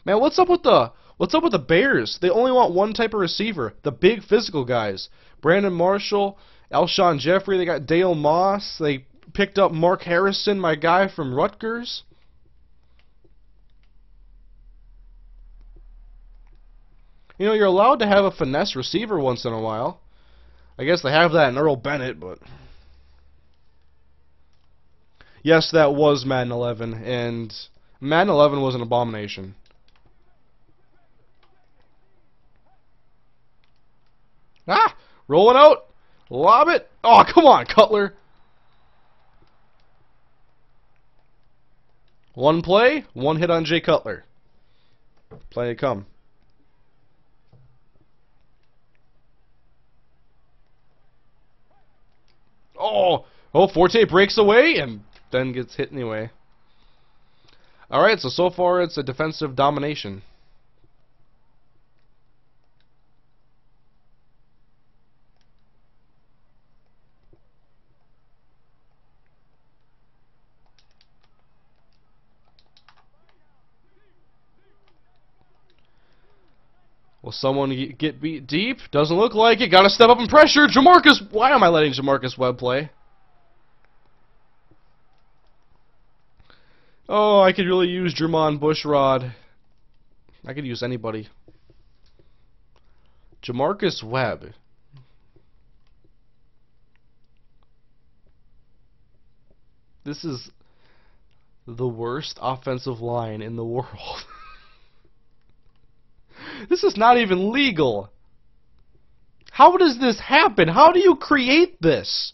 Man, what's up with the Bears? They only want one type of receiver. The big physical guys. Brandon Marshall, Alshon Jeffrey. They got Dale Moss. They picked up Mark Harrison, my guy from Rutgers. You know, you're allowed to have a finesse receiver once in a while. I guess they have that in Earl Bennett, but... Yes, that was Madden 11, and Madden 11 was an abomination. Ah! Rolling out! Lob it! Oh, come on, Cutler! One play, one hit on Jay Cutler. Play to come. Oh, Forte breaks away and then gets hit anyway. Alright, so far it's a defensive domination. Will someone get beat deep? Doesn't look like it. Gotta step up and pressure. Jamarcus. Why am I letting Jamarcus Webb play? Oh, I could really use Jermon Bushrod. I could use anybody. Jamarcus Webb. This is the worst offensive line in the world. This is not even legal. How does this happen? How do you create this?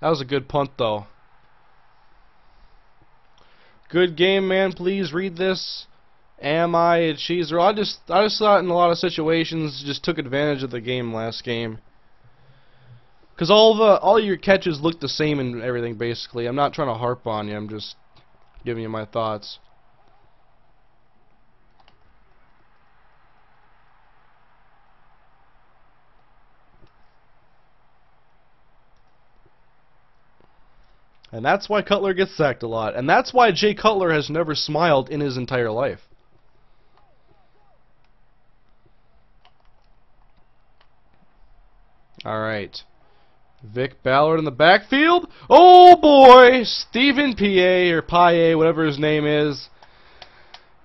That was a good punt, though. Good game, man. Please read this. Am I a cheeser? I just thought in a lot of situations just took advantage of the game last game. Cause all your catches look the same and everything basically. I'm not trying to harp on you. I'm just giving you my thoughts. And that's why Cutler gets sacked a lot. And that's why Jay Cutler has never smiled in his entire life. Alright. Vic Ballard in the backfield. Oh boy! Stephen P.A. or Paye, whatever his name is.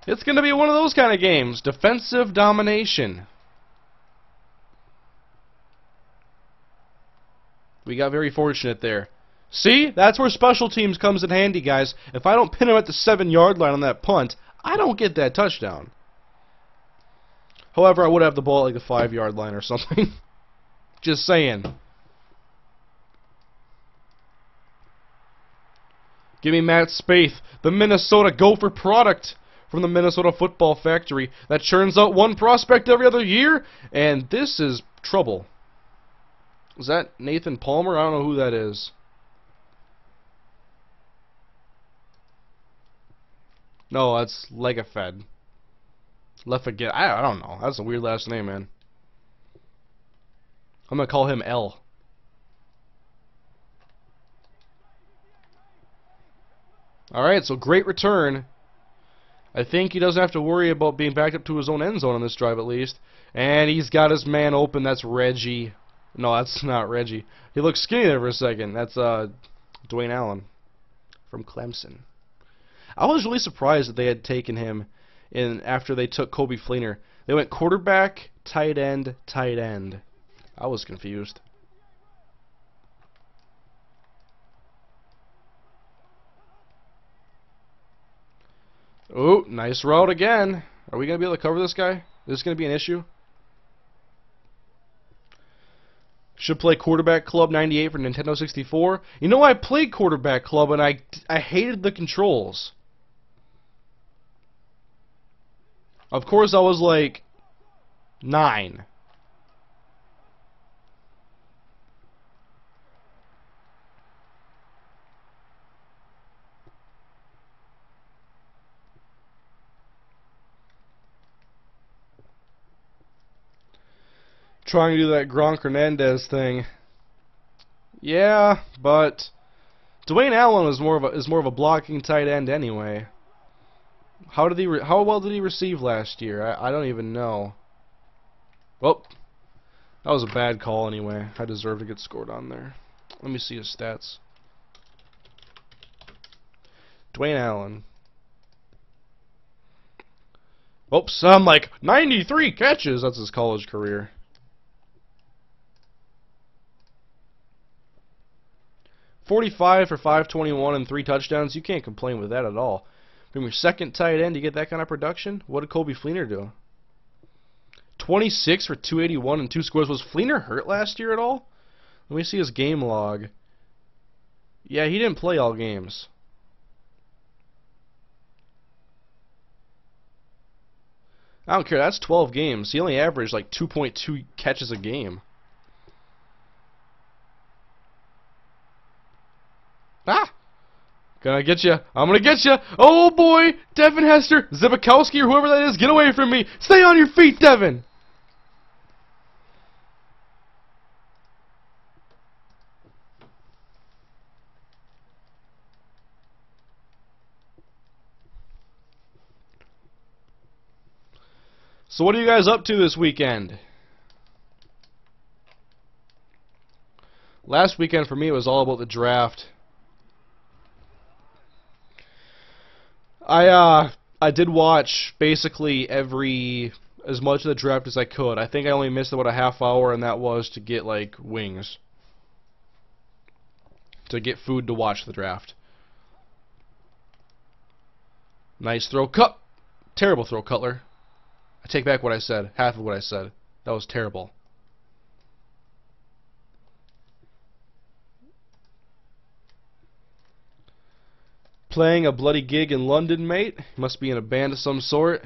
It's going to be one of those kind of games. Defensive domination. We got very fortunate there. See? That's where special teams comes in handy, guys. If I don't pin him at the 7-yard line on that punt, I don't get that touchdown. However, I would have the ball at like the 5-yard line or something. Just saying. Give me Matt Spaeth, the Minnesota Gopher product from the Minnesota Football Factory that churns out one prospect every other year, and this is trouble. Is that Nathan Palmer? I don't know who that is. No, that's Legafed. Lefagid. I don't know. That's a weird last name, man. I'm going to call him L. Alright, so great return. I think he doesn't have to worry about being backed up to his own end zone on this drive at least. And he's got his man open. That's Reggie. No, that's not Reggie. He looks skinny there for a second. That's Dwayne Allen from Clemson. I was really surprised that they had taken him in after they took Kobe Fleener. They went quarterback, tight end, tight end. I was confused. Oh, nice route again. Are we going to be able to cover this guy? Is this going to be an issue? Should play Quarterback Club 98 for Nintendo 64. You know, I played Quarterback Club and I hated the controls. Of course, I was like 9. Trying to do that Gronk Hernandez thing. Yeah, but Dwayne Allen is more of a blocking tight end anyway. How well did he receive last year? I don't even know. Well, that was a bad call anyway. I deserve to get scored on there. Let me see his stats. Dwayne Allen. Oops, I'm like 93 catches. That's his college career. .45 for 521 and 3 touchdowns. You can't complain with that at all. From your second tight end, you get that kind of production? What did Kobe Fleener do? 26 for 281 and 2 scores. Was Fleener hurt last year at all? Let me see his game log. Yeah, he didn't play all games. I don't care. That's 12 games. He only averaged like 2.2 catches a game. Ah! Gonna get you. I'm gonna get you. Oh boy! Devin Hester, Zibikowski, or whoever that is, get away from me. Stay on your feet, Devin! So what are you guys up to this weekend? Last weekend for me it was all about the draft. I did watch basically as much of the draft as I could. I think I only missed about a half hour, and that was to get like wings. To get food to watch the draft. Nice throw. Terrible throw, Cutler. I take back what I said. Half of what I said. That was terrible. Playing a bloody gig in London, mate. Must be in a band of some sort.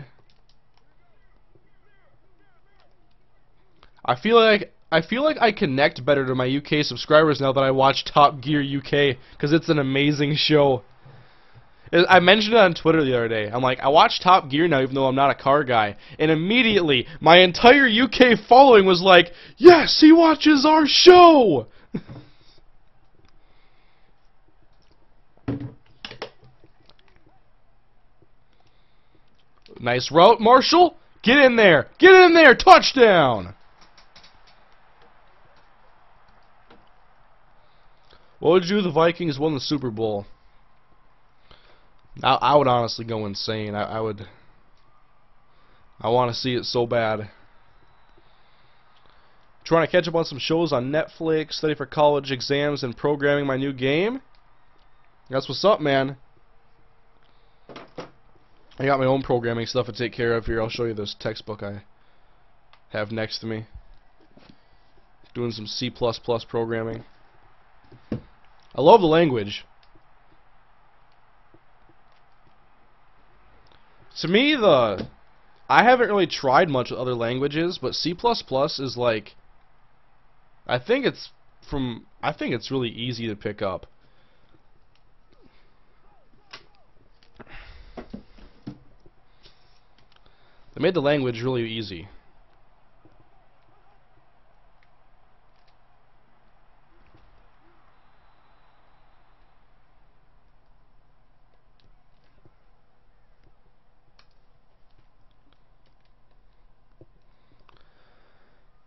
I feel like I connect better to my UK subscribers now that I watch Top Gear UK, because it's an amazing show. I mentioned it on Twitter the other day. I'm like, I watch Top Gear now even though I'm not a car guy. And immediately, my entire UK following was like, yes, he watches our show! Nice route, Marshall. Get in there. Get in there. Touchdown. What would you do if the Vikings won the Super Bowl? I would honestly go insane. I would. I want to see it so bad. Trying to catch up on some shows on Netflix, study for college exams, and programming my new game. That's what's up, man. I got my own programming stuff to take care of here. I'll show you this textbook I have next to me. Doing some C++ programming. I love the language. To me, I haven't really tried much with other languages, but C++ is like, I think it's really easy to pick up. They made the language really easy.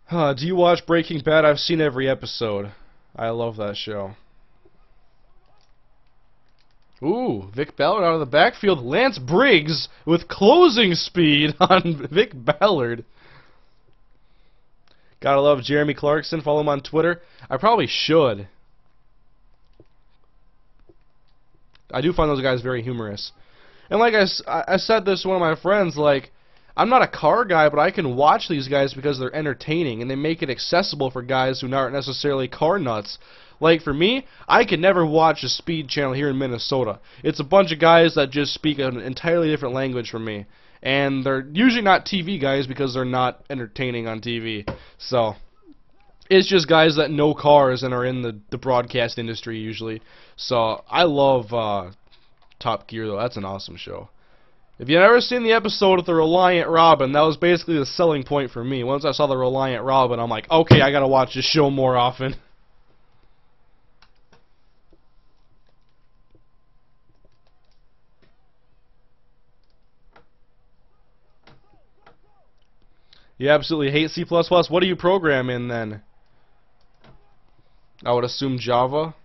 Do you watch Breaking Bad? I've seen every episode. I love that show. Ooh, Vic Ballard out of the backfield. Lance Briggs with closing speed on Vic Ballard. Gotta love Jeremy Clarkson. Follow him on Twitter. I probably should. I do find those guys very humorous. And like I said this to one of my friends, like, I'm not a car guy, but I can watch these guys because they're entertaining, and they make it accessible for guys who aren't necessarily car nuts. Like, for me, I could never watch a speed channel here in Minnesota. It's a bunch of guys that just speak an entirely different language from me. And they're usually not TV guys because they're not entertaining on TV. So, it's just guys that know cars and are in the broadcast industry usually. So, I love Top Gear, though. That's an awesome show. If you've ever seen the episode of the Reliant Robin, that was basically the selling point for me. Once I saw the Reliant Robin, I'm like, okay, I gotta watch this show more often. You absolutely hate C++. What do you program in then? I would assume Java.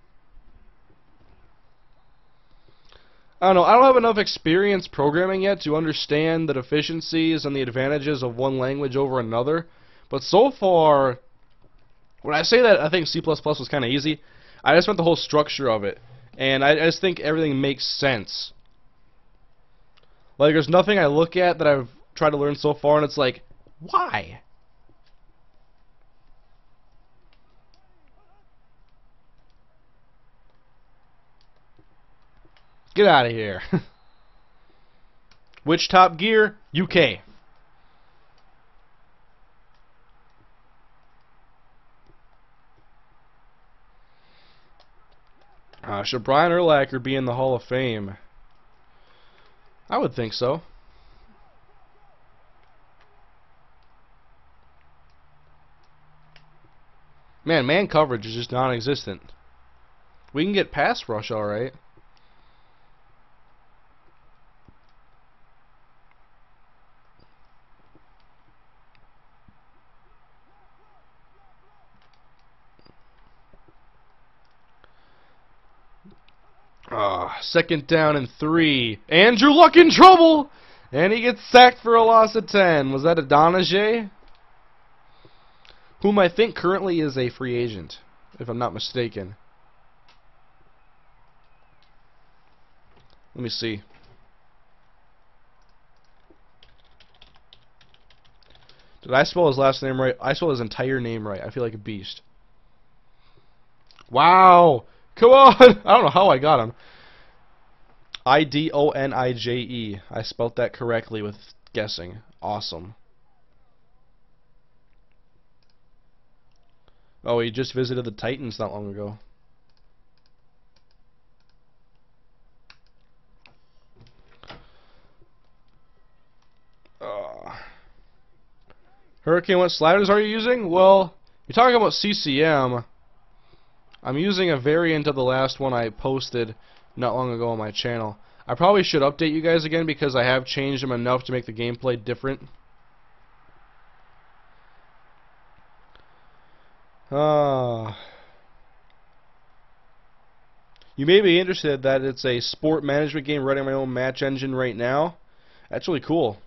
I don't know. I don't have enough experience programming yet to understand the deficiencies and the advantages of one language over another. But so far, when I say that I think C++ was kind of easy, I just meant the whole structure of it. And I just think everything makes sense. Like, there's nothing I look at that I've tried to learn so far, and it's like, why? Get out of here. Which Top Gear? UK. Should Brian Urlacher be in the Hall of Fame? I would think so. Man coverage is just non-existent. We can get pass rush alright. Second down and 3. Andrew Luck in trouble! And he gets sacked for a loss of 10. Was that a Donajay? Whom I think currently is a free agent, if I'm not mistaken. Let me see. Did I spell his last name right? I spelled his entire name right. I feel like a beast. Wow! Come on! I don't know how I got him. Idonije. I spelt that correctly with guessing. Awesome. Oh, he just visited the Titans not long ago. Hurricane, what sliders are you using? Well, you're talking about CCM. I'm using a variant of the last one I posted not long ago on my channel. I probably should update you guys again because I have changed them enough to make the gameplay different. You may be interested that it's a sport management game running my own match engine right now. That's really cool.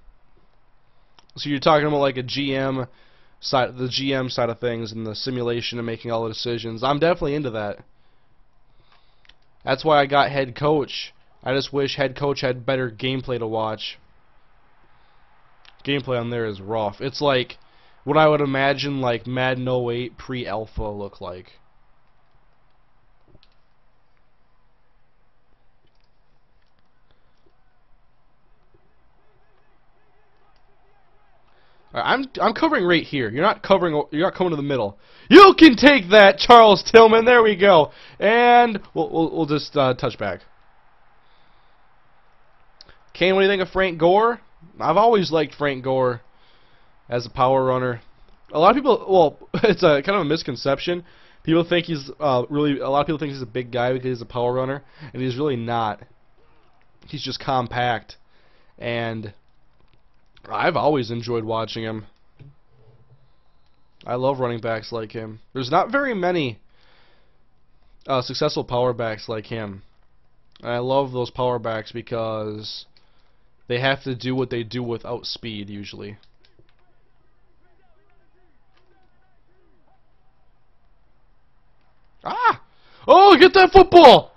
So you're talking about like a GM side, the GM side of things, and the simulation and making all the decisions. I'm definitely into that. That's why I got head coach. I just wish head coach had better gameplay to watch. Gameplay on there is rough. It's like what I would imagine like Madden 08 pre-alpha look like. I'm covering right here. You're not covering. You're not coming to the middle. You can take that, Charles Tillman. There we go. And we'll just touch back. Kane, what do you think of Frank Gore? I've always liked Frank Gore as a power runner. A lot of people, well, it's a kind of a misconception. People think he's a lot of people think he's a big guy because he's a power runner, and he's really not. He's just compact, and I've always enjoyed watching him. I love running backs like him. There's not very many successful power backs like him. And I love those power backs because they have to do what they do without speed, usually. Ah! Oh, get that football!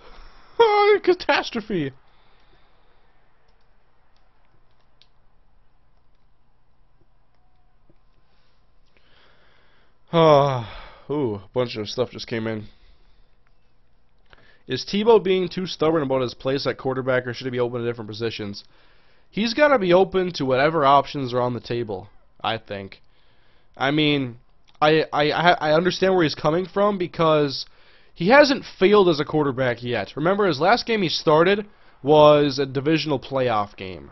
Oh, catastrophe! Ooh, a bunch of stuff just came in. Is Tebow being too stubborn about his place at quarterback, or should he be open to different positions? He's got to be open to whatever options are on the table, I think. I mean, I understand where he's coming from because he hasn't failed as a quarterback yet. Remember, his last game he started was a divisional playoff game.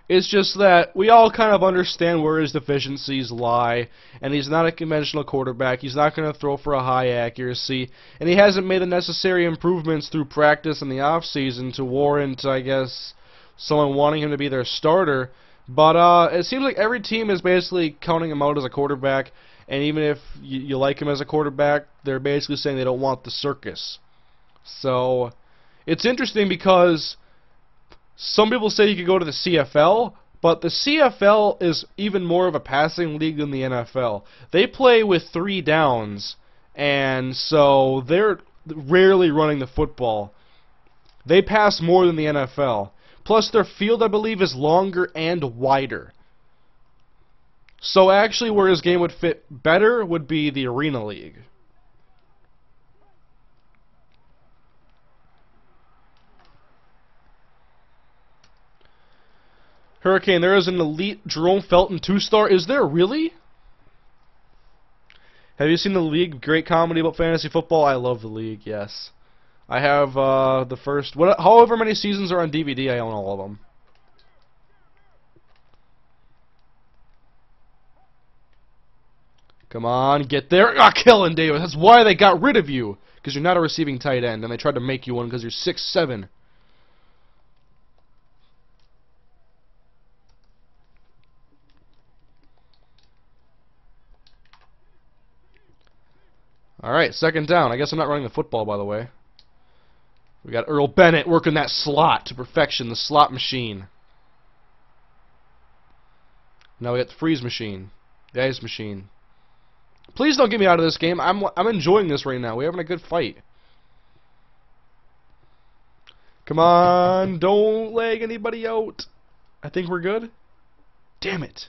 It's just that we all kind of understand where his deficiencies lie, and he's not a conventional quarterback. He's not going to throw for a high accuracy, and he hasn't made the necessary improvements through practice in the offseason to warrant, I guess, someone wanting him to be their starter. But it seems like every team is basically counting him out as a quarterback, and even if you like him as a quarterback, they're basically saying they don't want the circus. So it's interesting because some people say you could go to the CFL, but the CFL is even more of a passing league than the NFL. They play with 3 downs, and so they're rarely running the football. They pass more than the NFL. Plus, their field, I believe, is longer and wider. So actually, where his game would fit better would be the Arena League. Hurricane, there is an elite Jerome Felton 2-star. Is there really? Have you seen the League? Great comedy about fantasy football. I love the League, yes. I have the first, however many seasons are on DVD, I own all of them. Come on, get there. Ah, Kellen Davis. That's why they got rid of you. Because you're not a receiving tight end, and they tried to make you one because you're 6'7". Alright, second down. I guess I'm not running the football, by the way. We got Earl Bennett working that slot to perfection, the slot machine. Now we got the freeze machine, the ice machine. Please don't get me out of this game. I'm enjoying this right now. We're having a good fight. Come on, don't leg anybody out. I think we're good. Damn it.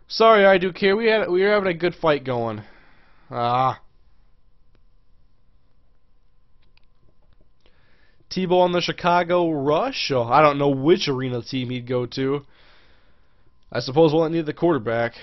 Sorry, I do care. We were having a good fight going. Ah. Tebow on the Chicago Rush. Oh, I don't know which arena team he'd go to. I suppose we'll need the quarterback.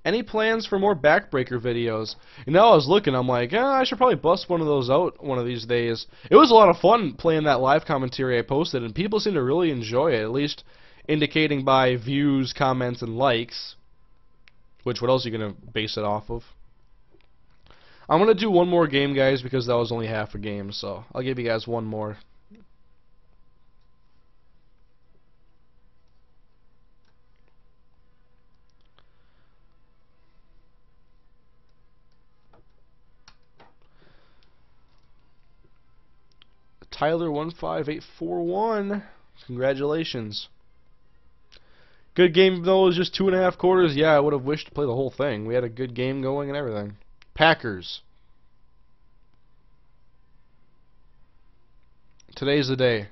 Any plans for more backbreaker videos? You know, I was looking, I'm like, I should probably bust one of those out one of these days. It was a lot of fun playing that live commentary I posted, and people seem to really enjoy it, at least indicating by views, comments, and likes. Which, what else are you going to base it off of? I'm going to do one more game, guys, because that was only half a game, so I'll give you guys one more. Tyler15841, congratulations. Good game though. It was just 2.5 quarters. Yeah, I would have wished to play the whole thing. We had a good game going and everything. Packers. Today's the day.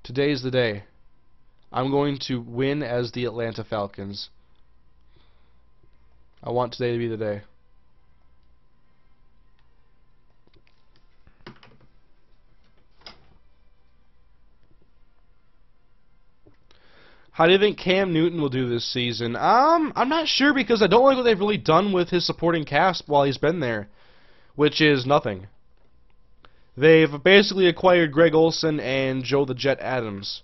Today's the day. I'm going to win as the Atlanta Falcons. I want today to be the day. How do you think Cam Newton will do this season? I'm not sure because I don't like what they've really done with his supporting cast while he's been there, which is nothing. They've basically acquired Greg Olsen and Joe the Jet Adams.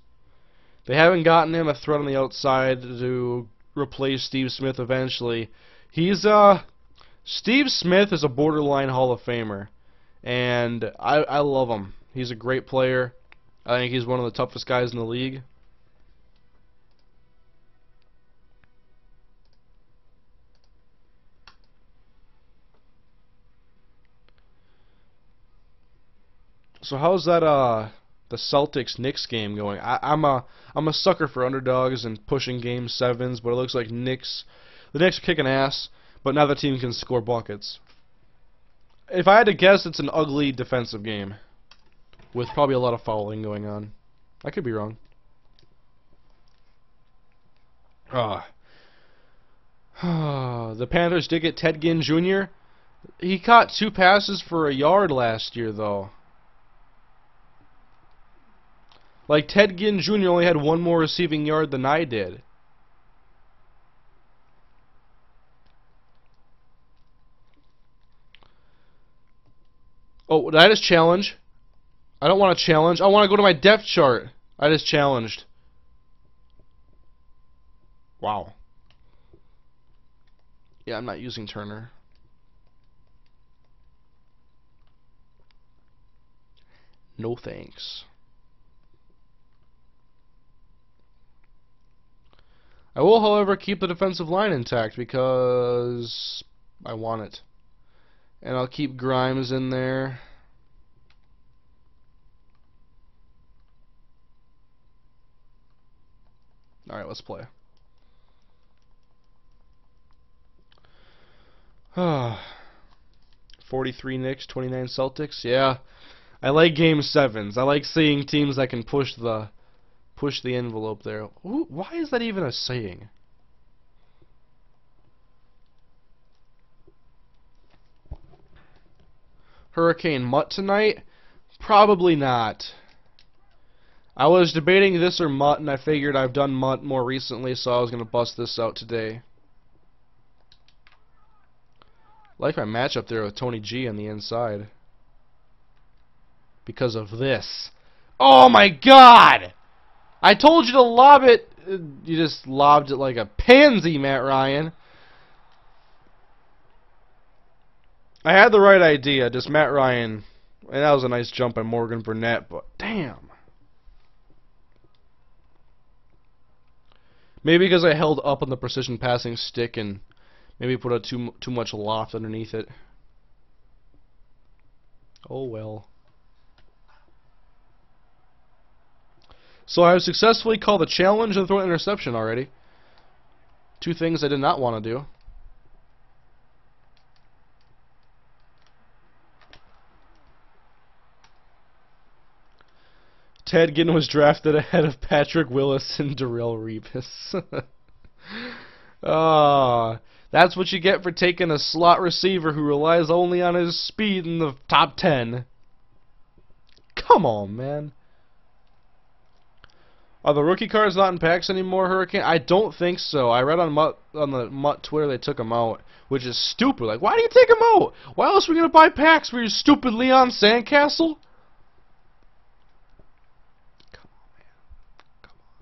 They haven't gotten him a threat on the outside to replace Steve Smith eventually. Steve Smith is a borderline Hall of Famer, and I love him. He's a great player. I think he's one of the toughest guys in the league. So how's that the Celtics-Knicks game going? I'm a sucker for underdogs and pushing game 7s, but it looks like the Knicks are kicking ass, but now the team can score buckets. If I had to guess, it's an ugly defensive game with probably a lot of fouling going on. I could be wrong. The Panthers did get Ted Ginn Jr. He caught 2 passes for a yard last year, though. Like, Ted Ginn Jr. only had 1 more receiving yard than I did. Oh, did I just challenge? I don't want to challenge. I want to go to my depth chart. I just challenged. Wow. Yeah, I'm not using Turner. No thanks. I will, however, keep the defensive line intact because I want it. And I'll keep Grimes in there. Alright, let's play. 43 Knicks, 29 Celtics. Yeah, I like game 7s. I like seeing teams that can push the envelope there. Ooh, why is that even a saying? Hurricane Mutt tonight? Probably not. I was debating this or Mutt, and I figured I've done Mutt more recently, so I was going to bust this out today. I like my matchup there with Tony G on the inside. Because of this. Oh my god! I told you to lob it. You just lobbed it like a pansy, Matt Ryan. I had the right idea, just Matt Ryan. And that was a nice jump by Morgan Burnett, but damn. Maybe because I held up on the precision passing stick and maybe put a too much loft underneath it. Oh well. So I've successfully called a challenge and thrown an interception already. 2 things I did not want to do. Ted Ginn was drafted ahead of Patrick Willis and Darrelle Revis. That's what you get for taking a slot receiver who relies only on his speed in the top 10. Come on, man. Are the rookie cards not in packs anymore, Hurricane? I don't think so. I read on the Mutt Twitter they took them out, which is stupid. Like, why do you take them out? Why else are we going to buy packs for your stupid Leon Sandcastle? Come on, man. Come on.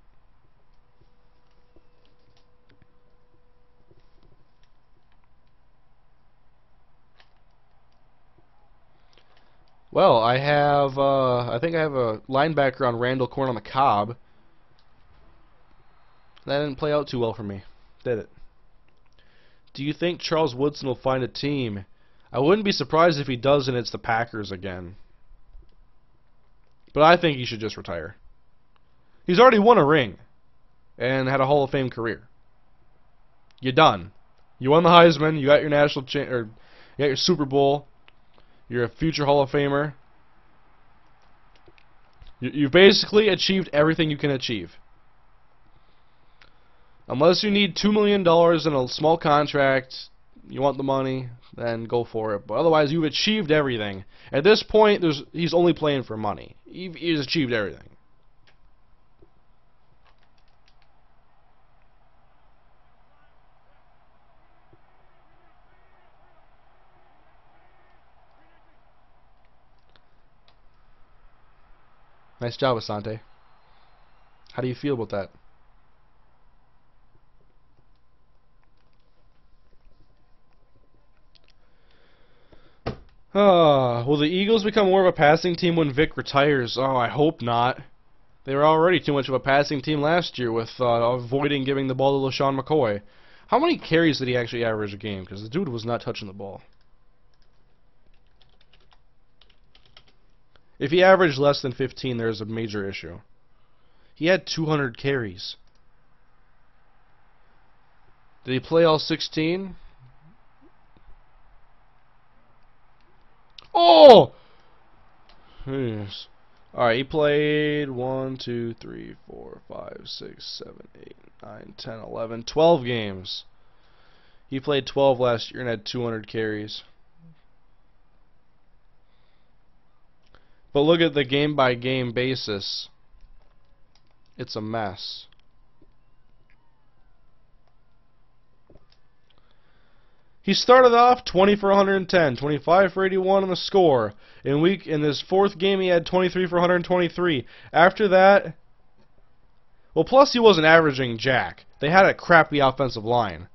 Well, I think I have a linebacker on Randall Corn on the Cobb. That didn't play out too well for me, did it? Do you think Charles Woodson will find a team? I wouldn't be surprised if he does and it's the Packers again. But I think he should just retire. He's already won a ring and had a Hall of Fame career. You're done. You won the Heisman, you got your you got your Super Bowl. You're a future Hall of Famer. You've basically achieved everything you can achieve. Unless you need $2 million in a small contract, you want the money, then go for it. But otherwise, you've achieved everything. At this point, he's only playing for money. He's achieved everything. Nice job, Asante. How do you feel about that? Will the Eagles become more of a passing team when Vic retires? Oh, I hope not. They were already too much of a passing team last year with avoiding giving the ball to LaShawn McCoy. How many carries did he actually average a game? Because the dude was not touching the ball. If he averaged less than 15, there's a major issue. He had 200 carries. Did he play all 16? Oh! Yes. Alright, he played 1, 2, 3, 4, 5, 6, 7, 8, 9, 10, 11, 12 games. He played 12 last year and had 200 carries. But look at the game-by-game basis. It's a mess. He started off 20 for 110, 25 for 81 on the score. In his fourth game, he had 23 for 123. After that, well, plus he wasn't averaging jack. They had a crappy offensive line.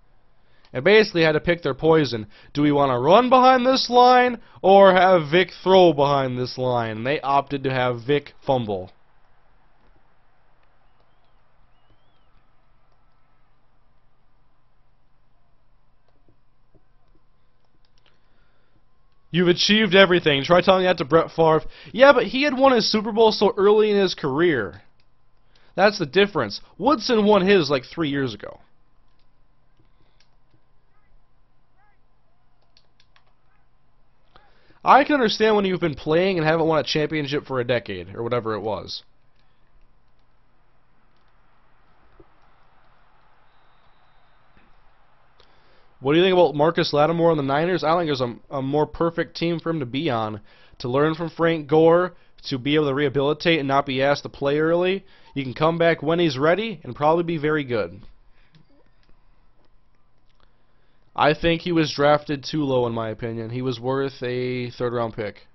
And basically had to pick their poison. Do we want to run behind this line or have Vic throw behind this line? And they opted to have Vic fumble. You've achieved everything. Try telling that to Brett Favre. Yeah, but he had won his Super Bowl so early in his career. That's the difference. Woodson won his like 3 years ago. I can understand when you've been playing and haven't won a championship for a decade, or whatever it was. What do you think about Marcus Lattimore on the Niners? I think there's a more perfect team for him to be on. To learn from Frank Gore, to be able to rehabilitate and not be asked to play early. He can come back when he's ready and probably be very good. I think he was drafted too low in my opinion. He was worth a third-round pick.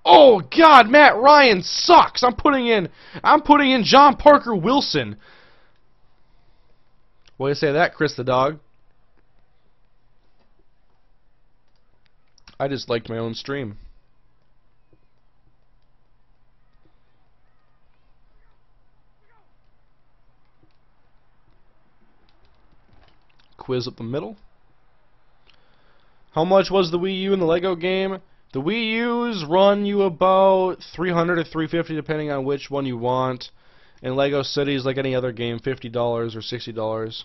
Oh God, Matt Ryan sucks. I'm putting in John Parker Wilson. What do you say to that, Chris the dog? I just liked my own stream. Quiz up the middle. How much was the Wii U in the Lego game? The Wii U's run you about $300 to $350 depending on which one you want. In Lego Cities, like any other game, $50 or $60.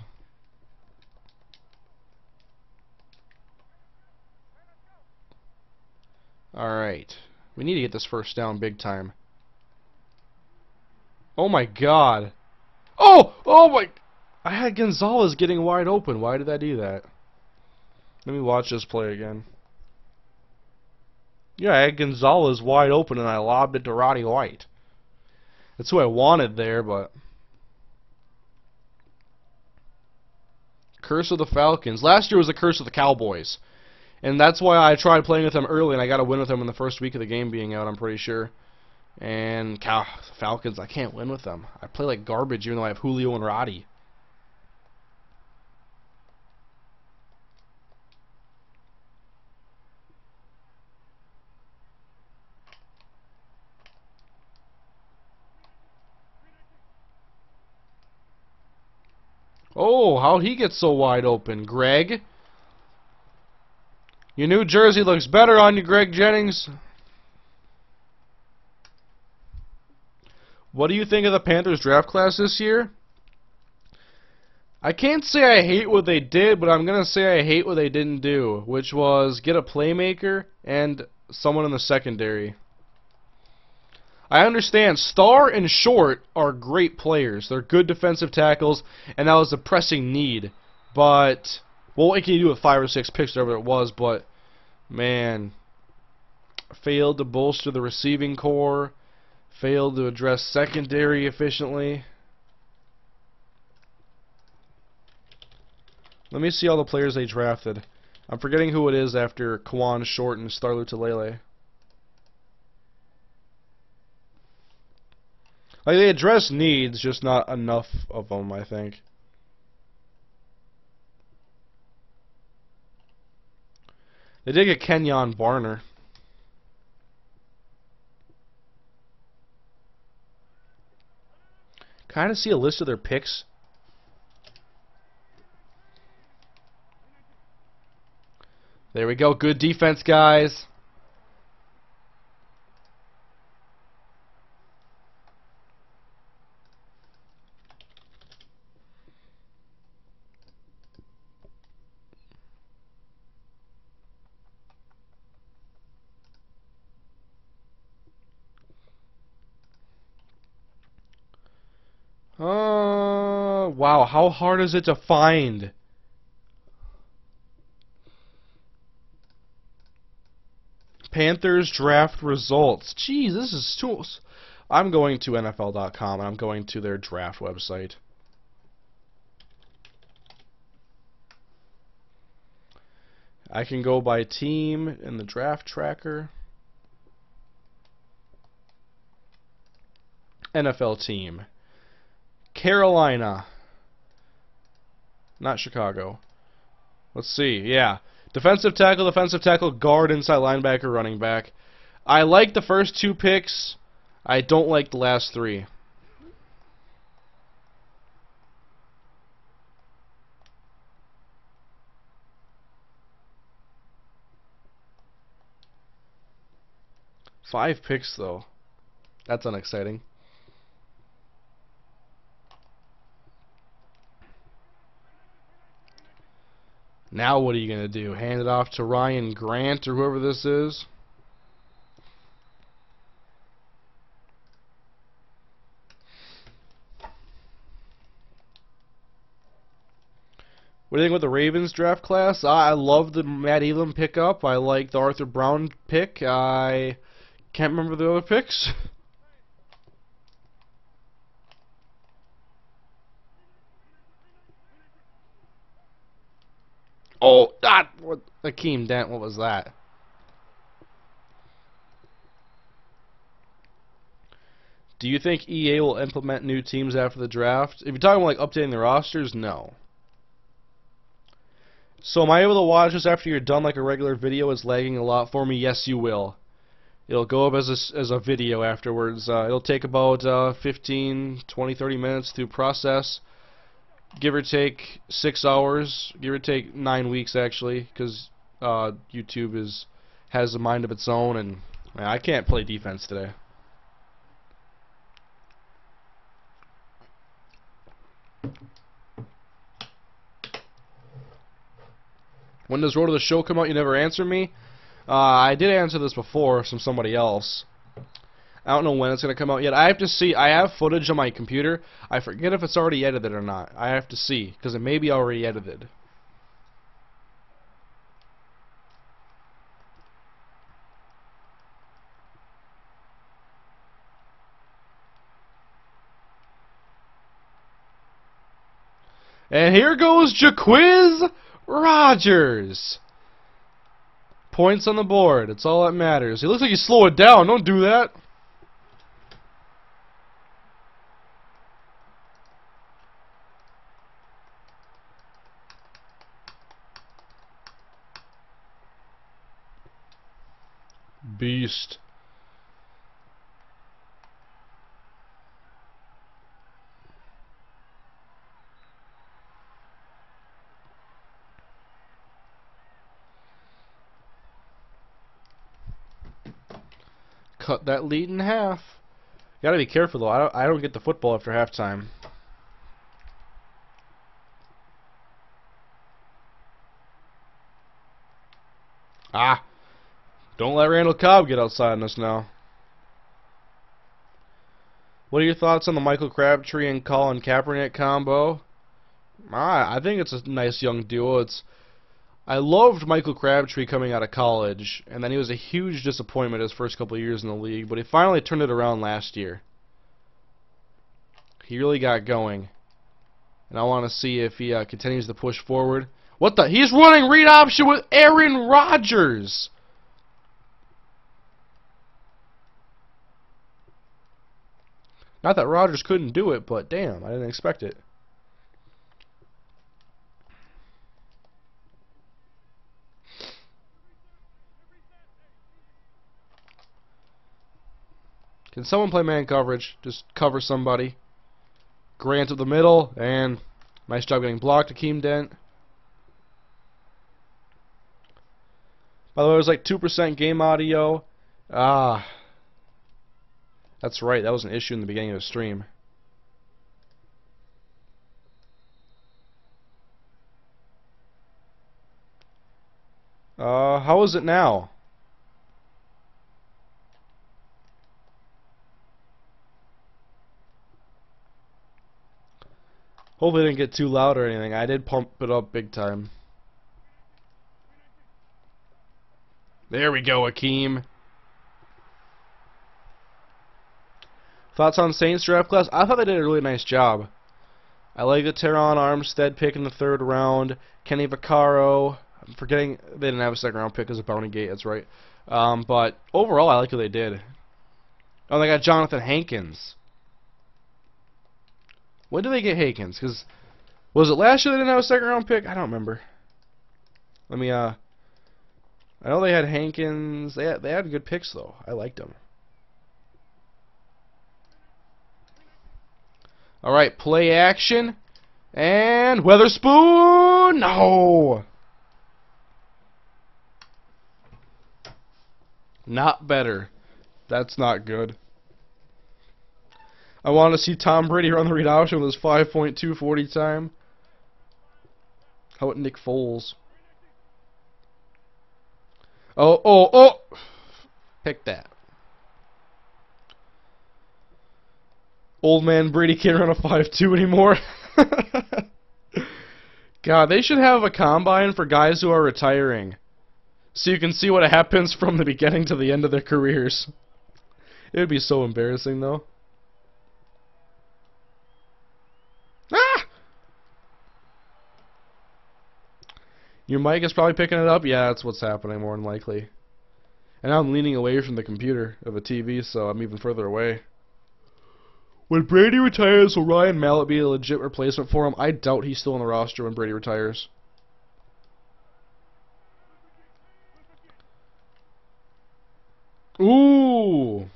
Alright. We need to get this first down big time. Oh my God. Oh! Oh my... I had Gonzalez getting wide open. Why did I do that? Let me watch this play again. Yeah, I had Gonzalez wide open and I lobbed it to Roddy White. That's who I wanted there, but... Curse of the Falcons. Last year was the curse of the Cowboys. And that's why I tried playing with them early, and I got a win with them in the first week of the game being out, I'm pretty sure. And Falcons, I can't win with them. I play like garbage even though I have Julio and Roddy. Oh, how'd he get so wide open? Greg? Your new jersey looks better on you, Greg Jennings. What do you think of the Panthers draft class this year? I can't say I hate what they did, but I'm going to say I hate what they didn't do, which was get a playmaker and someone in the secondary. I understand Starr and Short are great players. They're good defensive tackles, and that was a pressing need. But, well, what can you do with 5 or 6 picks, whatever it was, but, man, failed to bolster the receiving core, failed to address secondary efficiently. Let me see all the players they drafted. I'm forgetting who it is after Kawan, Short, and Star Lutulele. Like, they address needs, just not enough of them, I think. They did get Kenyon Barner. Kind of see a list of their picks. There we go. Good defense, guys. Wow, how hard is it to find? Panthers draft results. Jeez, this is too... I'm going to NFL.com and I'm going to their draft website. I can go by team in the draft tracker. NFL team. Carolina. Not Chicago. Let's see. Yeah. Defensive tackle, guard, inside linebacker, running back. I like the first 2 picks. I don't like the last 3. Five picks, though. That's unexciting. Now what are you going to do? Hand it off to Ryan Grant or whoever this is? What do you think about the Ravens draft class? I love the Matt Elam pickup. I like the Arthur Brown pick. I can't remember the other picks. Oh, what? Akeem Dent, what was that? Do you think EA will implement new teams after the draft? If you're talking about like updating the rosters, no. So am I able to watch this after you're done like a regular video? It's lagging a lot for me. Yes, you will. It'll go up as a video afterwards. It'll take about 15, 20, 30 minutes to process. Give or take 6 hours. Give or take 9 weeks, actually, because YouTube has a mind of its own, and man, I can't play defense today. When does Road to the Show come out? You never answer me. I did answer this before from somebody else. I don't know when it's going to come out yet. I have to see. I have footage on my computer. I forget if it's already edited or not. I have to see, because it may be already edited. And here goes Jaquiz Rogers. Points on the board. It's all that matters. He looks like he's slowing down. Don't do that. Beast. Cut that lead in half. Gotta be careful though. I don't get the football after halftime. Ah! Don't let Randall Cobb get outside on us now. What are your thoughts on the Michael Crabtree and Colin Kaepernick combo? I think it's a nice young duo. I loved Michael Crabtree coming out of college, and then he was a huge disappointment his first couple of years in the league, but he finally turned it around last year. He really got going, and I want to see if he continues to push forward. What the? He's running read option with Aaron Rodgers! Not that Rodgers couldn't do it, but damn, I didn't expect it. Can someone play man coverage? Just cover somebody. Grant to the middle, and nice job getting blocked, Akeem Dent. By the way, it was like 2% game audio. Ah. That's right, that was an issue in the beginning of the stream. How is it now? Hopefully it didn't get too loud or anything. I did pump it up big time. There we go, Akeem. Thoughts on Saints draft class? I thought they did a really nice job. I like the Teron Armstead pick in the 3rd round. Kenny Vaccaro. I'm forgetting they didn't have a 2nd round pick as a bounty gate, that's right. But overall, I like what they did. Oh, they got Jonathan Hankins. When did they get Hankins? Because was it last year they didn't have a 2nd round pick? I don't remember. Let me I know they had Hankins. They had good picks though. I liked them. All right, play action, and Weatherspoon. No, not better. That's not good. I want to see Tom Brady run the read option with his 5.2 40 time. How about Nick Foles? Oh! Pick that. Old man Brady can't run a 5.2 anymore. God, they should have a combine for guys who are retiring, so you can see what happens from the beginning to the end of their careers. It would be so embarrassing, though. Ah! Your mic is probably picking it up? Yeah, that's what's happening, more than likely. And I'm leaning away from the computer of the TV, so I'm even further away. When Brady retires, will Ryan Mallett be a legit replacement for him? I doubt he's still on the roster when Brady retires. Ooh!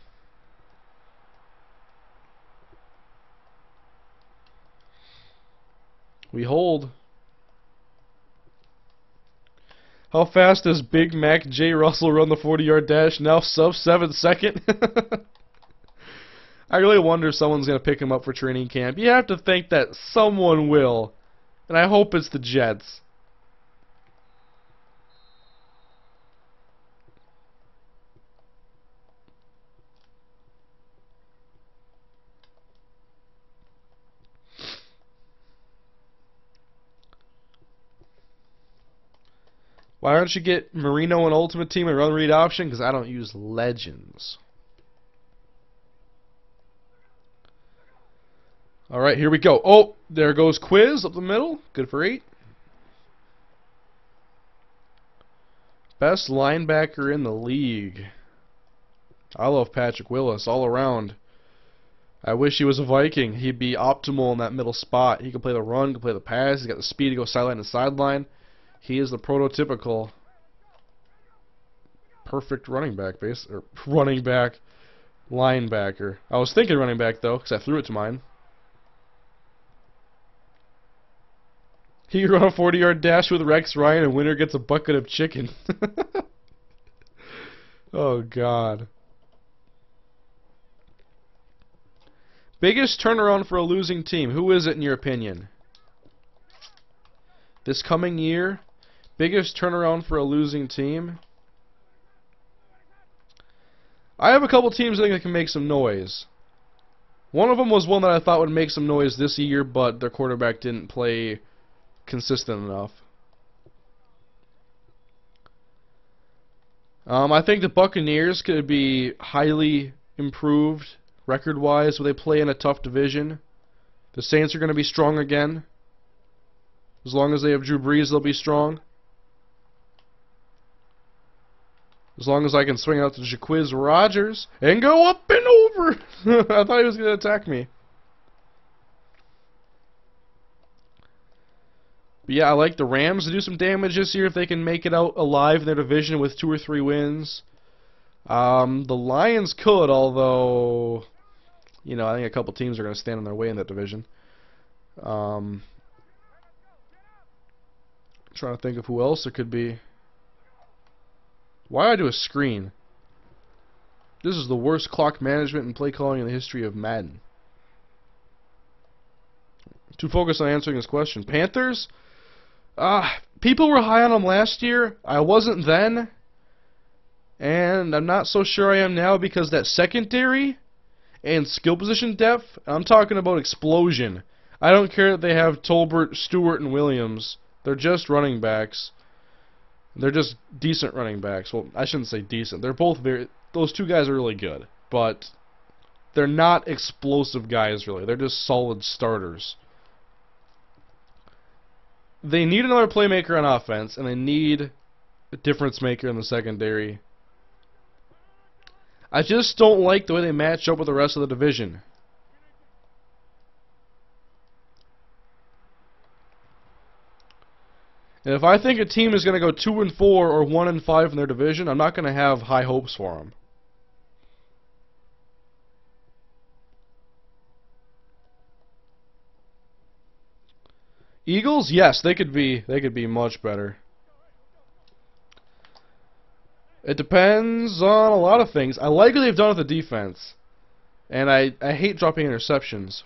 We hold. How fast does Big Mac J. Russell run the 40-yard dash? Now sub 7 second. I really wonder if someone's going to pick him up for training camp. You have to think that someone will. And I hope it's the Jets. Why don't you get Marino and Ultimate Team and run read option? Because I don't use Legends. Alright, here we go. Oh, there goes Quiz up the middle. Good for 8. Best linebacker in the league. I love Patrick Willis all around. I wish he was a Viking. He'd be optimal in that middle spot. He could play the run, could play the pass. He's got the speed to go sideline to sideline. He is the prototypical perfect running back linebacker. I was thinking running back though, because I threw it to mine. He can run a 40-yard dash with Rex Ryan, and winner gets a bucket of chicken. Oh, God. Biggest turnaround for a losing team. Who is it in your opinion? This coming year, biggest turnaround for a losing team? I have a couple teams I think that can make some noise. One of them was one that I thought would make some noise this year, but their quarterback didn't play consistent enough. I think the Buccaneers could be highly improved record-wise, but they play in a tough division. The Saints are going to be strong again. As long as they have Drew Brees, they'll be strong. As long as I can swing out to Jaquiz Rodgers and go up and over. I thought he was going to attack me. But yeah, I like the Rams to do some damage this year if they can make it out alive in their division with 2 or 3 wins. The Lions could, although, you know, I think a couple teams are going to stand in their way in that division. Trying to think of who else it could be. Why do I do a screen? This is the worst clock management and play calling in the history of Madden. Too focused on answering this question. Panthers? People were high on them last year. I wasn't then. And I'm not so sure I am now because that secondary and skill position depth, I'm talking about explosion. I don't care that they have Tolbert, Stewart, and Williams. They're just running backs. They're just decent running backs. Well, I shouldn't say decent. They're both those two guys are really good. But they're not explosive guys, really. They're just solid starters. They need another playmaker on offense, and they need a difference maker in the secondary. I just don't like the way they match up with the rest of the division. And if I think a team is going to go 2-4 or 1-5 in their division, I'm not going to have high hopes for them. Eagles, yes, they could be much better. It depends on a lot of things. I like what they've done with the defense, and I hate dropping interceptions.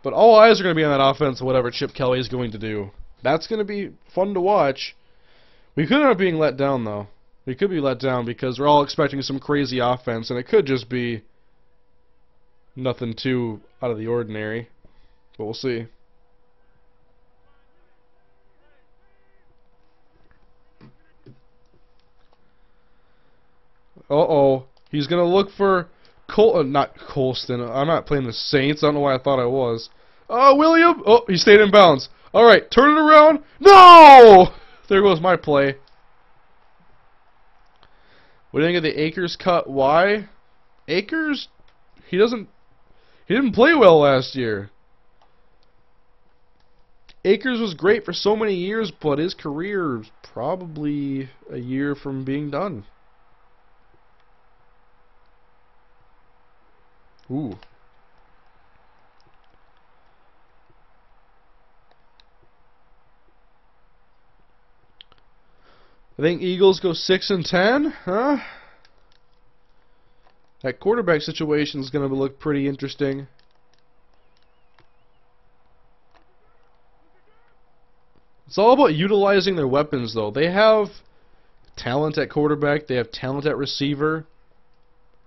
But all eyes are going to be on that offense, whatever Chip Kelly is going to do. That's going to be fun to watch. We could end up being let down, though. We could be let down because we're all expecting some crazy offense, and it could just be nothing too out of the ordinary. But we'll see. Uh-oh. He's going to look for not Colston. I'm not playing the Saints. I don't know why I thought I was. Oh, William! Oh, he stayed in bounds. Alright, turn it around. No! There goes my play. What do you think of the Akers cut? Why? Akers? He didn't play well last year. Akers was great for so many years, but his career is probably a year from being done. Ooh. I think Eagles go 6-10, huh? That quarterback situation is going to look pretty interesting. It's all about utilizing their weapons, though. They have talent at quarterback. They have talent at receiver,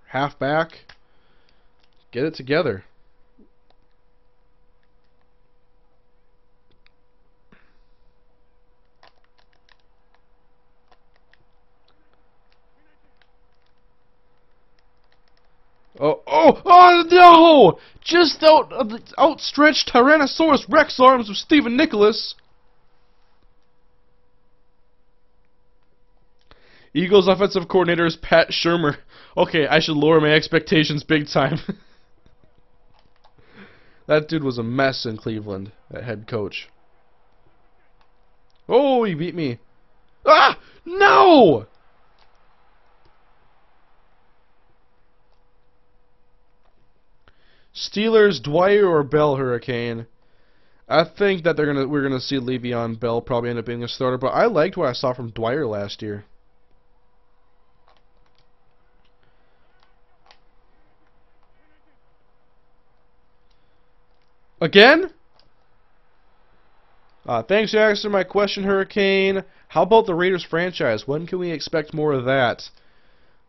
halfback. Get it together. Oh no! Just outstretched Tyrannosaurus Rex arms of Stephen Nicholas. Eagles offensive coordinator is Pat Shurmur. Okay, I should lower my expectations big time. That dude was a mess in Cleveland, that head coach. Oh, he beat me. Ah! No! Steelers, Dwyer or Bell, Hurricane. I think that we're gonna see Le'Veon Bell probably end up being a starter, but I liked what I saw from Dwyer last year. Again? Thanks for answering my question, Hurricane. How about the Raiders franchise? When can we expect more of that?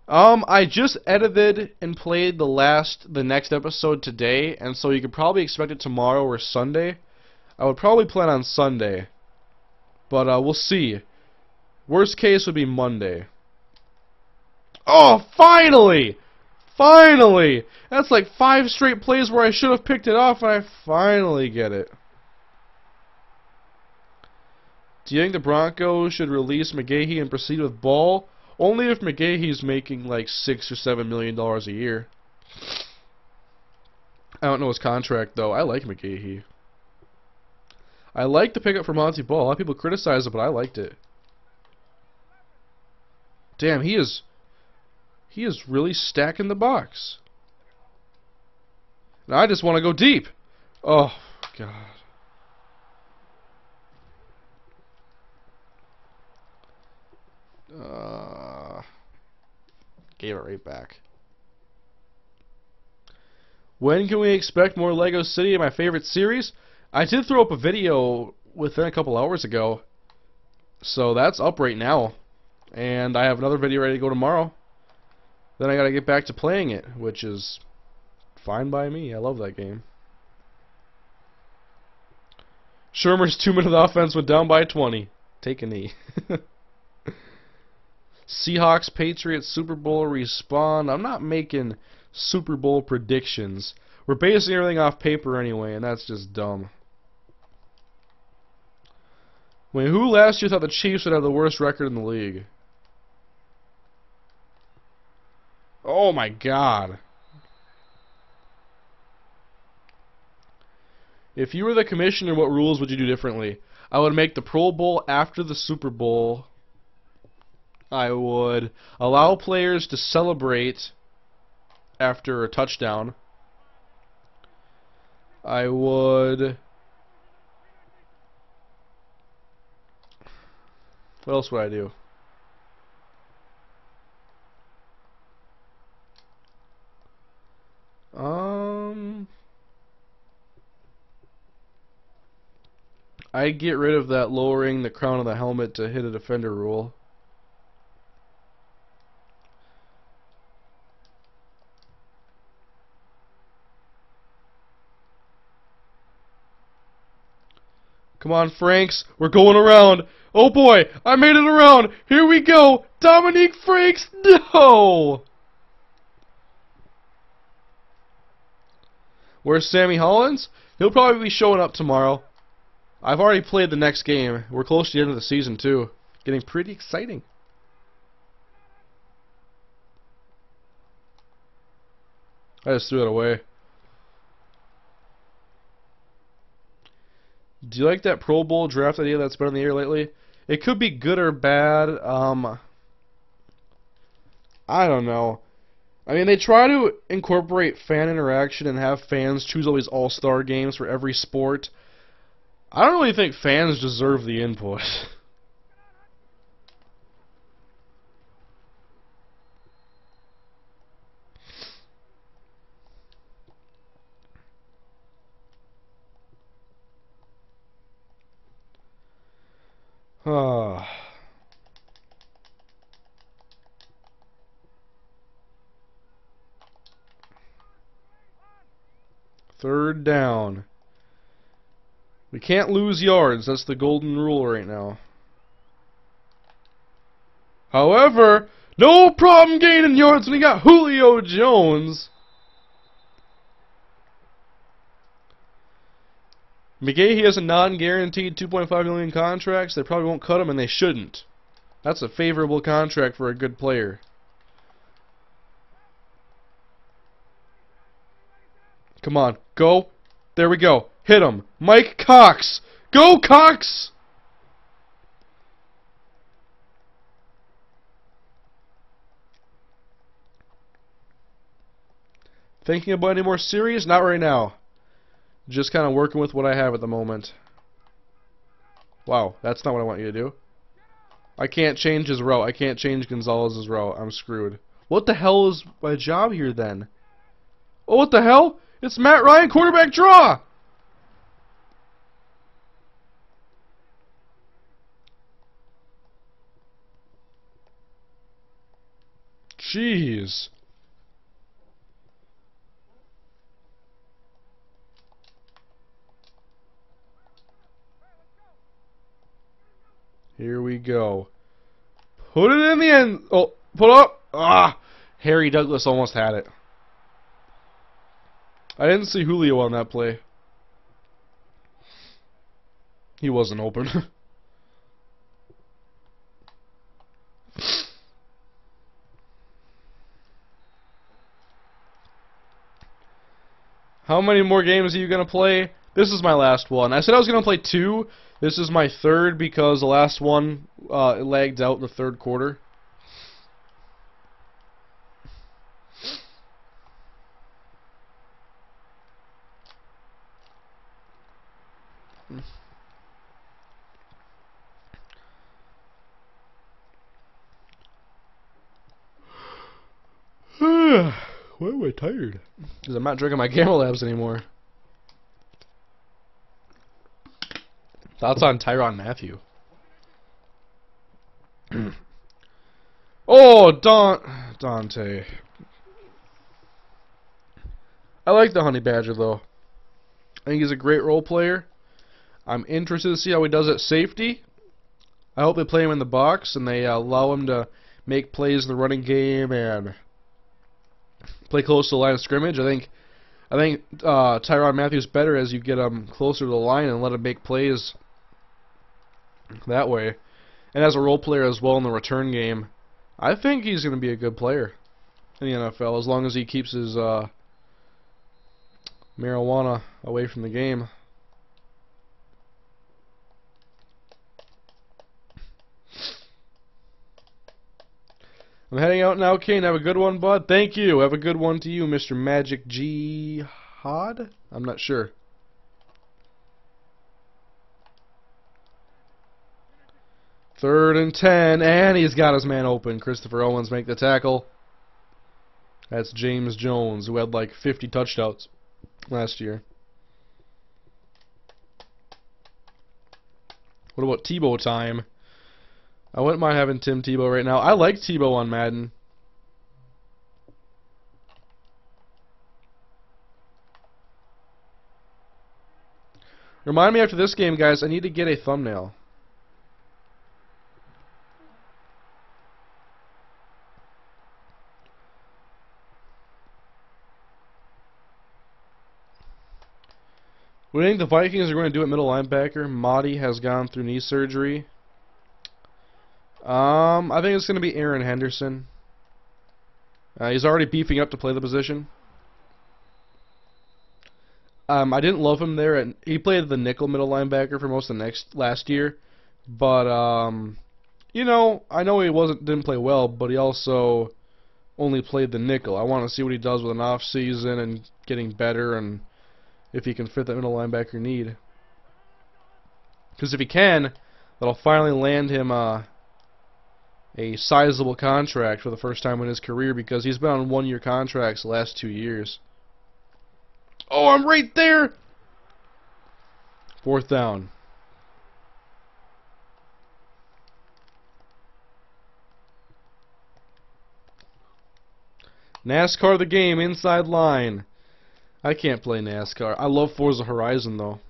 I just edited and played the next episode today, and so you could probably expect it tomorrow or Sunday. I would probably plan on Sunday, but we'll see. Worst case would be Monday. Oh, finally! Finally! That's like 5 straight plays where I should have picked it off, and I finally get it. Do you think the Broncos should release McGahee and proceed with Ball? Only if McGahee's making like $6 or $7 million a year. I don't know his contract though. I like McGahee. I like the pickup for Monty Ball. A lot of people criticize it, but I liked it. Damn, he is really stacking the box. Now I just want to go deep. Oh God. Gave it right back. When can we expect more Lego City, my favorite series? I did throw up a video within a couple hours ago, so that's up right now. And I have another video ready to go tomorrow. Then I gotta get back to playing it, which is fine by me. I love that game. Shurmur's 2-minute offense went down by 20. Take a knee. Seahawks, Patriots, Super Bowl respawn. I'm not making Super Bowl predictions. We're basing everything off paper anyway, and that's just dumb. Wait, who last year thought the Chiefs would have the worst record in the league? Oh my God. If you were the commissioner, what rules would you do differently? I would make the Pro Bowl after the Super Bowl. I would allow players to celebrate after a touchdown. I would... What else would I do? I'd get rid of that lowering the crown of the helmet to hit a defender rule. Come on, Franks. We're going around. Oh boy, I made it around. Here we go. Dominique Franks. No. Where's Sammy Hollins? He'll probably be showing up tomorrow. I've already played the next game. We're close to the end of the season too. Getting pretty exciting. I just threw it away. Do you like that Pro Bowl draft idea that's been in the air lately? It could be good or bad. I don't know. I mean, they try to incorporate fan interaction and have fans choose all these all-star games for every sport. I don't really think fans deserve the input. Third down. We can't lose yards. That's the golden rule right now. However, no problem gaining yards when you got Julio Jones. McGahee has a non-guaranteed $2.5 million contract. So they probably won't cut him, and they shouldn't. That's a favorable contract for a good player. Come on, go. There we go. Hit him. Mike Cox. Go, Cox! Thinking about any more series? Not right now. Just kind of working with what I have at the moment. Wow, that's not what I want you to do. I can't change his route. I can't change Gonzalez's route. I'm screwed. What the hell is my job here then? Oh, what the hell? It's Matt Ryan, quarterback draw! Jeez. Here we go. Put it in the end. Oh, put up. Ah, Harry Douglas almost had it. I didn't see Julio on that play. He wasn't open. How many more games are you going to play? This is my last one. I said I was going to play 2. This is my 3rd because the last one it lagged out in the 3rd quarter. Why am I tired? Because I'm not drinking my Camel Labs anymore. Thoughts on Tyrann Mathieu? Oh, Dante. I like the Honey Badger, though. I think he's a great role player. I'm interested to see how he does at safety. I hope they play him in the box and they allow him to make plays in the running game and play close to the line of scrimmage. I think Tyrann Mathieu's better as you get him closer to the line and let him make plays that way. And as a role player as well in the return game, I think he's going to be a good player in the NFL as long as he keeps his marijuana away from the game. I'm heading out now, Kane. Have a good one, bud. Thank you. Have a good one to you, Mr. Magic Jihad. I'm not sure. Third and 10, and he's got his man open. Christopher Owens make the tackle. That's James Jones, who had like 50 touchdowns last year. What about Tebow time? I wouldn't mind having Tim Tebow right now. I like Tebow on Madden. Remind me after this game, guys, I need to get a thumbnail. What do you think the Vikings are going to do at middle linebacker? Mahdi has gone through knee surgery. I think it's going to be Aaron Henderson. He's already beefing up to play the position. I didn't love him there. He played the nickel middle linebacker for most of last year, but you know, I know he didn't play well, but he also only played the nickel. I want to see what he does with an off season and getting better, and if he can fit that middle linebacker need. Because if he can, that'll finally land him a sizable contract for the first time in his career, because he's been on one-year contracts the last 2 years. Oh, I'm right there! 4th down. NASCAR the game, inside line. I can't play NASCAR. I love Forza Horizon, though.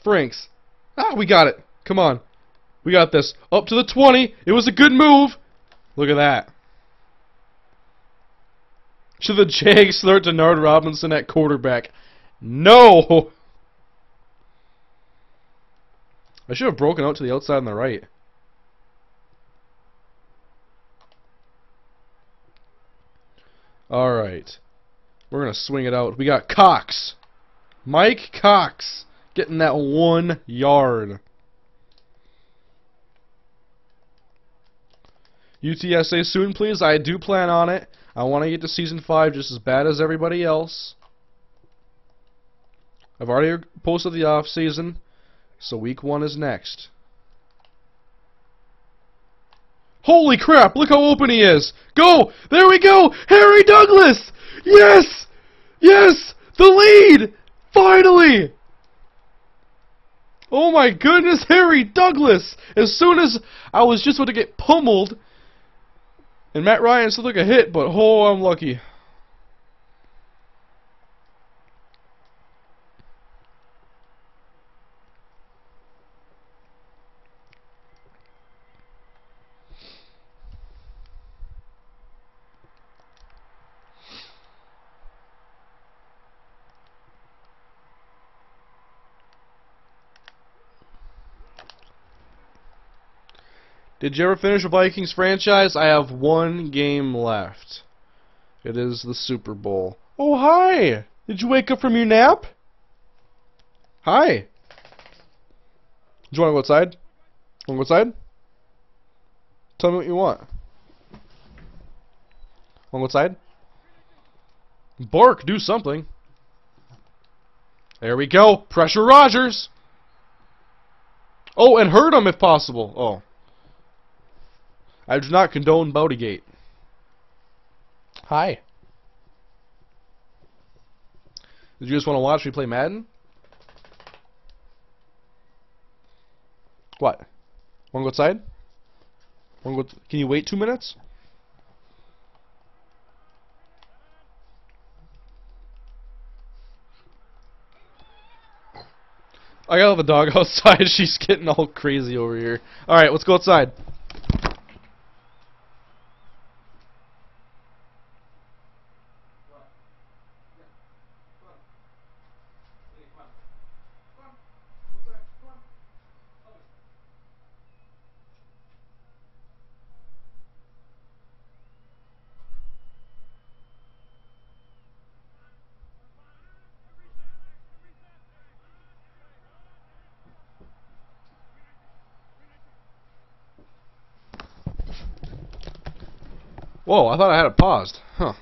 Franks. Ah, we got it. Come on. We got this. Up to the 20. It was a good move. Look at that. Should the Jags start Denard Robinson at quarterback? No! I should have broken out to the outside on the right. Alright. We're going to swing it out. We got Cox. Mike Cox getting that 1 yard. UTSA soon, please. I do plan on it. I want to get to Season 5 just as bad as everybody else. I've already posted the off-season, so Week 1 is next. Holy crap, look how open he is. Go! There we go! Harry Douglas! Yes! Yes! The lead! Finally! Oh my goodness, Harry Douglas! As soon as I was just about to get pummeled, and Matt Ryan still took a hit, but oh, I'm lucky. Did you ever finish a Vikings franchise? I have 1 game left. It is the Super Bowl. Oh, hi! Did you wake up from your nap? Hi! Do you want to go outside? Want to go outside? Tell me what you want. Want to go outside? Bark, do something. There we go. Pressure Rodgers. Oh, and hurt him if possible. Oh. I do not condone Bowdygate. Hi. Did you just want to watch me play Madden? What? Want to go outside? Want to go? Can you wait 2 minutes? I got the dog outside. She's getting all crazy over here. All right, let's go outside. Whoa, I thought I had it paused. Huh.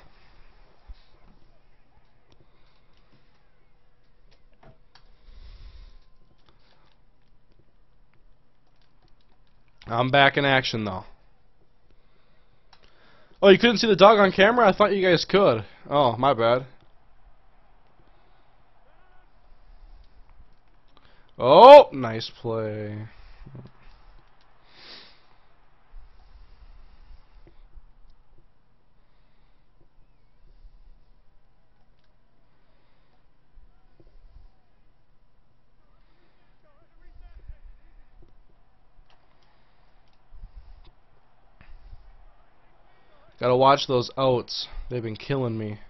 I'm back in action, though. Oh, you couldn't see the dog on camera? I thought you guys could. Oh, my bad. Oh, nice play. Gotta watch those outs. They've been killing me.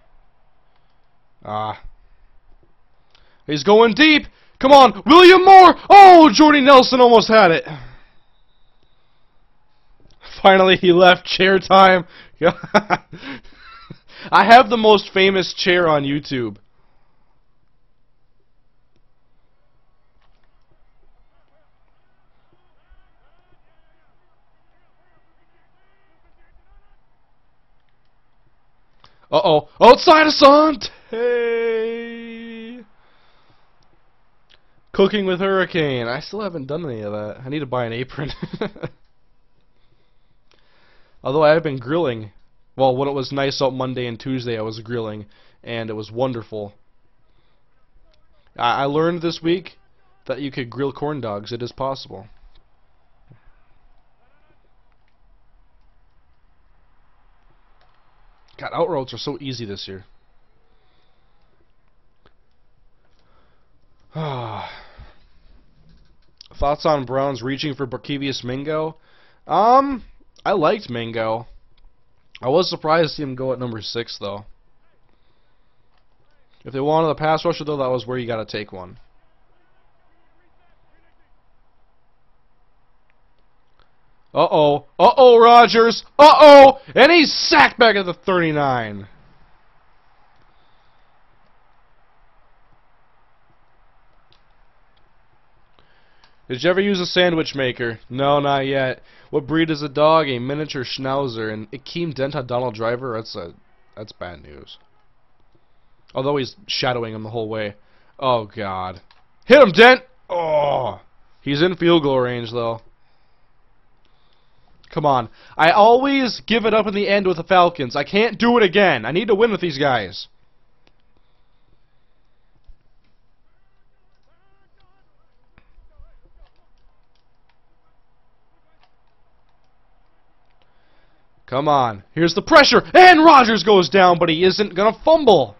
Ah. He's going deep! Come on! William Moore! Oh, Jordy Nelson almost had it. Finally, he left. Chair time. I have the most famous chair on YouTube. Uh-oh. Outside of Hey. Cooking with Hurricane. I still haven't done any of that. I need to buy an apron. Although I have been grilling. Well, when it was nice out Monday and Tuesday, I was grilling, and it was wonderful. I learned this week that you could grill corn dogs. It is possible. God, out routes are so easy this year. Thoughts on Browns reaching for Barkevious Mingo? I liked Mingo. I was surprised to see him go at number 6, though. If they wanted a pass rusher, though, that was where you got to take one. Uh-oh. Uh-oh, Rodgers. Uh-oh. And he's sacked back at the 39. Did you ever use a sandwich maker? No, not yet. What breed is a dog? A miniature schnauzer. And Akeem Dent Donald Driver? That's bad news. Although he's shadowing him the whole way. Oh, God. Hit him, Dent! Oh! He's in field goal range, though. Come on. I always give it up in the end with the Falcons. I can't do it again. I need to win with these guys. Come on. Here's the pressure. And Rodgers goes down, but he isn't going to fumble.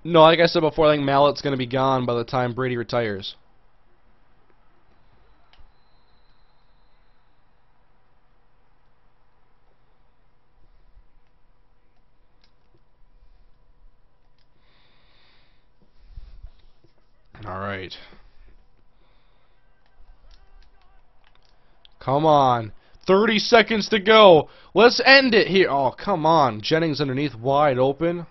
No, like I said before, I think Mallett's going to be gone by the time Brady retires. All right. Come on. 30 seconds to go. Let's end it here. Oh, come on. Jennings underneath, wide open.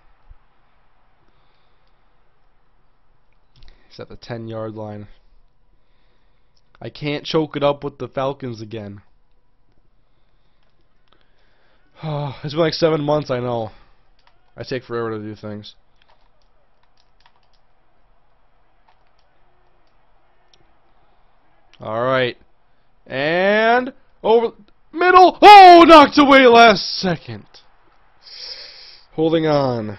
He's at the 10-yard line. I can't choke it up with the Falcons again. It's been like 7 months, I know. I take forever to do things. Alright. And over middle. Oh, knocked away last second. Holding on.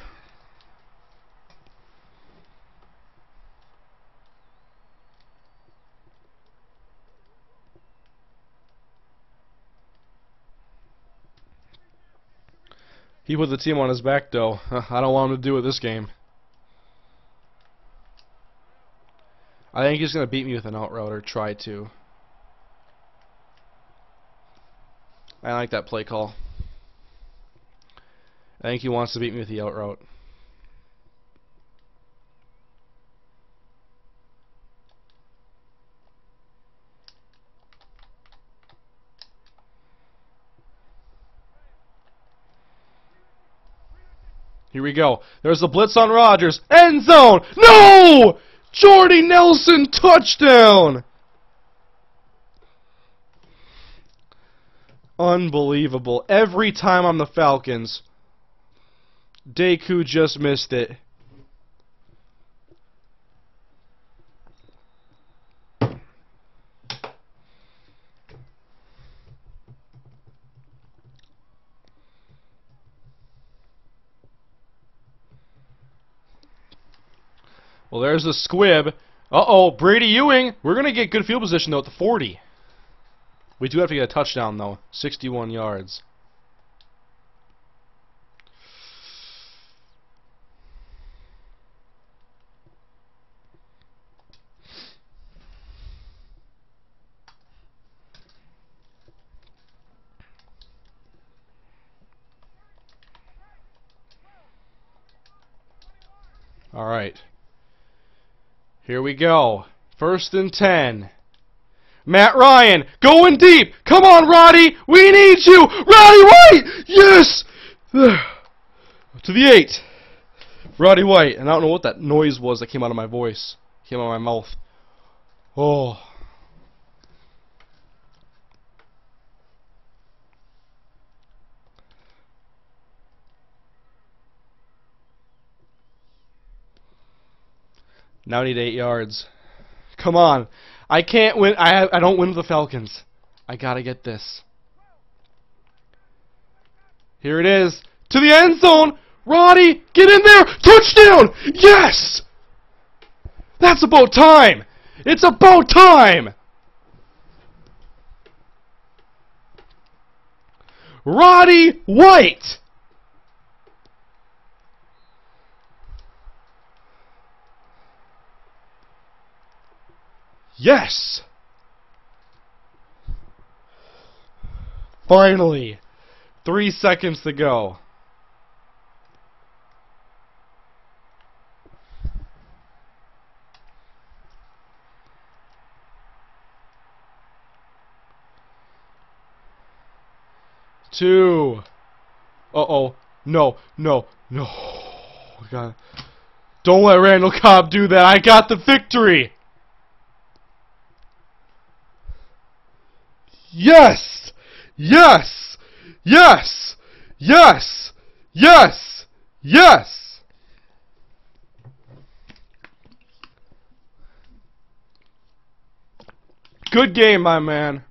He put the team on his back, though. I don't want him to do it this game. I think he's going to beat me with an out route or try to. I like that play call. I think he wants to beat me with the out route. Here we go. There's the blitz on Rodgers. End zone. No! Jordy Nelson touchdown! Unbelievable. Every time I'm the Falcons, Deku just missed it. Well, there's the squib. Uh-oh, Brady Ewing. We're going to get good field position, though, at the 40. We do have to get a touchdown, though. 61 yards. All right. Here we go. 1st and 10. Matt Ryan, going deep. Come on, Roddy. We need you. Roddy White. Yes. To the 8. Roddy White. And I don't know what that noise was that came out of my voice. Came out of my mouth. Oh. Now I need 8 yards. Come on. I can't win. I don't win with the Falcons. I gotta get this. Here it is. To the end zone. Roddy, get in there. Touchdown. Yes. That's about time. It's about time. Roddy White. Yes! Finally! 3 seconds to go. Two. Uh-oh. No, no, no. God. Don't let Randall Cobb do that. I got the victory! Yes! Yes! Yes! Yes! Yes! Yes! Good game, my man.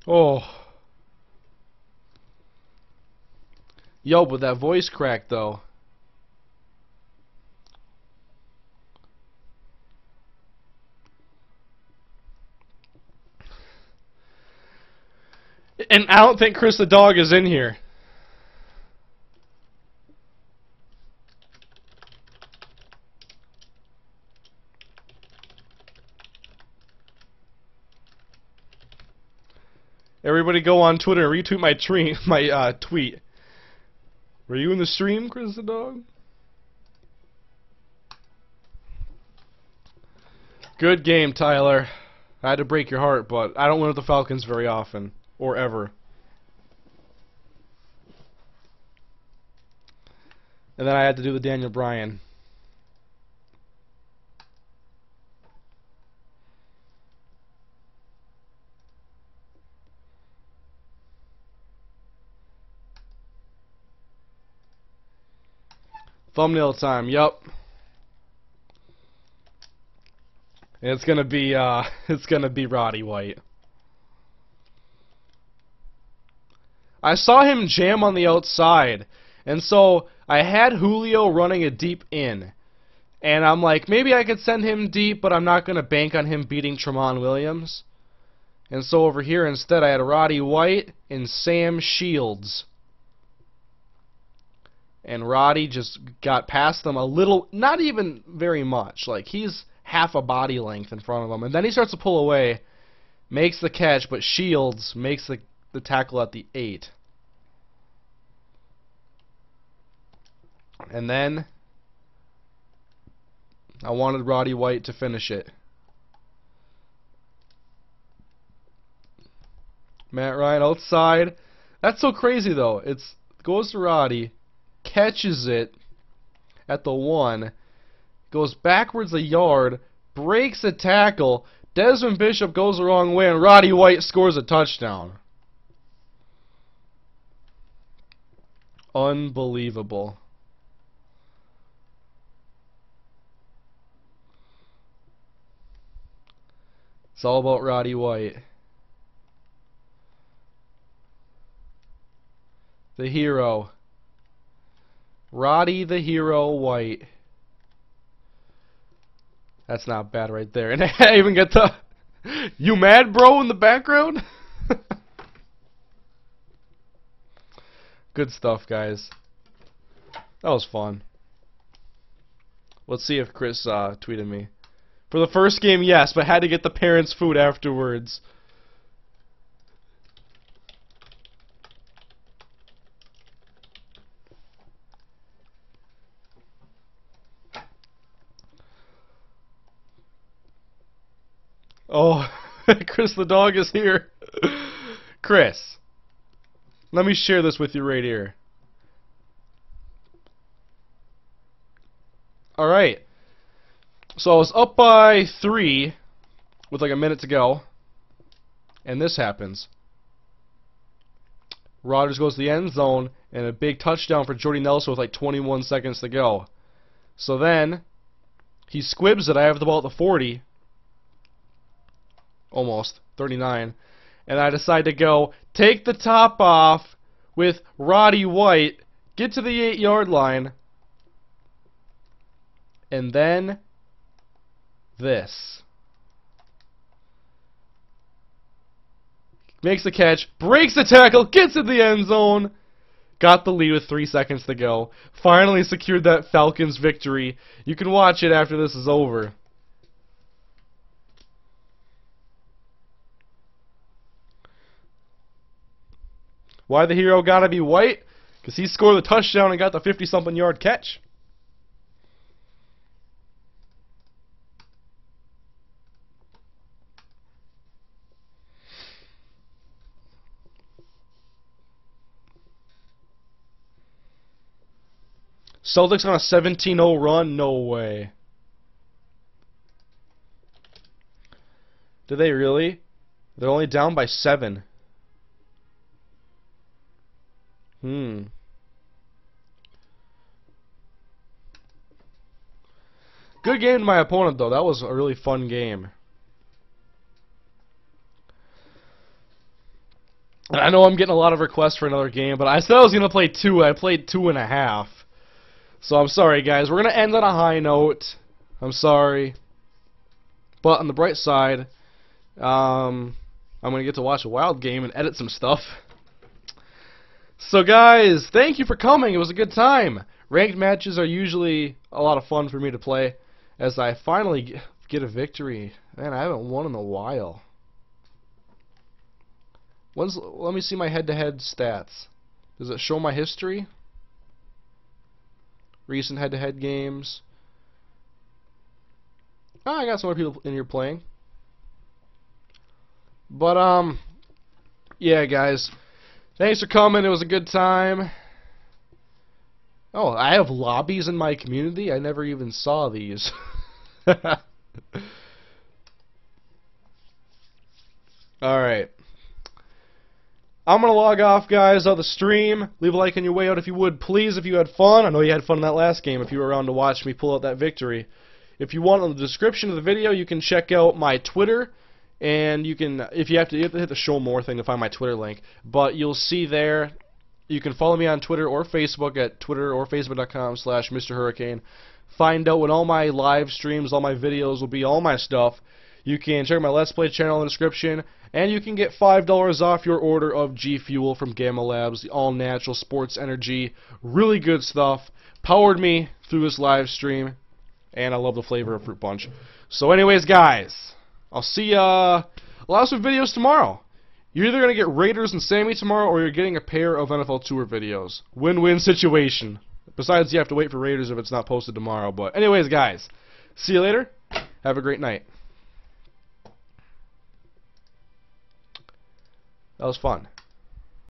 Oh. Yo, but that voice crack, though. And I don't think Chris the Dog is in here. Everybody go on Twitter and retweet my tweet. Were you in the stream, Chris the Dog? Good game, Tyler. I had to break your heart, but I don't win with the Falcons very often. Or ever. And then I had to do the Daniel Bryan. Thumbnail time, yup. And it's gonna be Roddy White. I saw him jam on the outside, and so I had Julio running a deep in. And I'm like, maybe I could send him deep, but I'm not gonna bank on him beating Tramon Williams. And so over here instead I had Roddy White and Sam Shields. And Roddy just got past them a little, not even very much. Like, he's half a body length in front of him. And then he starts to pull away, makes the catch, but Shields makes the tackle at the 8. And then I wanted Roddy White to finish it. Matt Ryan outside. That's so crazy, though. It goes to Roddy, catches it at the 1, goes backwards a yard, breaks a tackle, Desmond Bishop goes the wrong way, and Roddy White scores a touchdown. Unbelievable. It's all about Roddy White. The hero. Roddy the Hero White. That's not bad right there. And I even get the "You mad, bro?" in the background. Good stuff, guys. That was fun. Let's see if Chris tweeted me. For the first game, yes, but had to get the parents' food afterwards. Oh, Chris the Dog is here. Chris, let me share this with you right here. Alright. So I was up by 3 with like a minute to go. And this happens. Rodgers goes to the end zone and a big touchdown for Jordy Nelson with like 21 seconds to go. So then he squibs it. I have the ball at the 40. Almost 39, and I decide to go take the top off with Roddy White, get to the 8-yard line, and then this. Makes the catch, breaks the tackle, gets in the end zone, got the lead with 3 seconds to go. Finally secured that Falcons victory. You can watch it after this is over. Why the hero gotta be white? Because he scored the touchdown and got the 50-something yard catch. Celtics on a 17-0 run? No way. Did they really? They're only down by 7. Good game to my opponent, though. That was a really fun game. I know I'm getting a lot of requests for another game, but I said I was going to play 2. I played 2.5. So I'm sorry, guys. We're going to end on a high note. I'm sorry. But on the bright side, I'm going to get to watch a wild game and edit some stuff. So guys, thank you for coming. It was a good time. Ranked matches are usually a lot of fun for me to play as I finally get a victory. Man, I haven't won in a while. Let me see my head-to-head stats. Does it show my history? Recent head-to-head games. Oh, I got some more people in here playing. But, yeah, guys. Thanks for coming. It was a good time. Oh, I have lobbies in my community? I never even saw these. Alright. I'm going to log off, guys, of the stream. Leave a like on your way out if you would, please, if you had fun. I know you had fun in that last game if you were around to watch me pull out that victory. If you want, in the description of the video, you can check out my Twitter. And you can, you have to hit the show more thing to find my Twitter link. But you'll see there, you can follow me on Twitter or Facebook at Twitter or Facebook.com/MrHurriicane. Find out when all my live streams, all my videos will be, all my stuff. You can check my Let's Play channel in the description. And you can get $5 off your order of G Fuel from Gamma Labs, the all-natural sports energy. Really good stuff. Powered me through this live stream. And I love the flavor of Fruit Punch. So anyways, guys, I'll see ya. Lots of videos tomorrow. You're either going to get Raiders and Sammy tomorrow, or you're getting a pair of NFL Tour videos. Win-win situation. Besides, you have to wait for Raiders if it's not posted tomorrow. But anyways, guys, see you later. Have a great night. That was fun.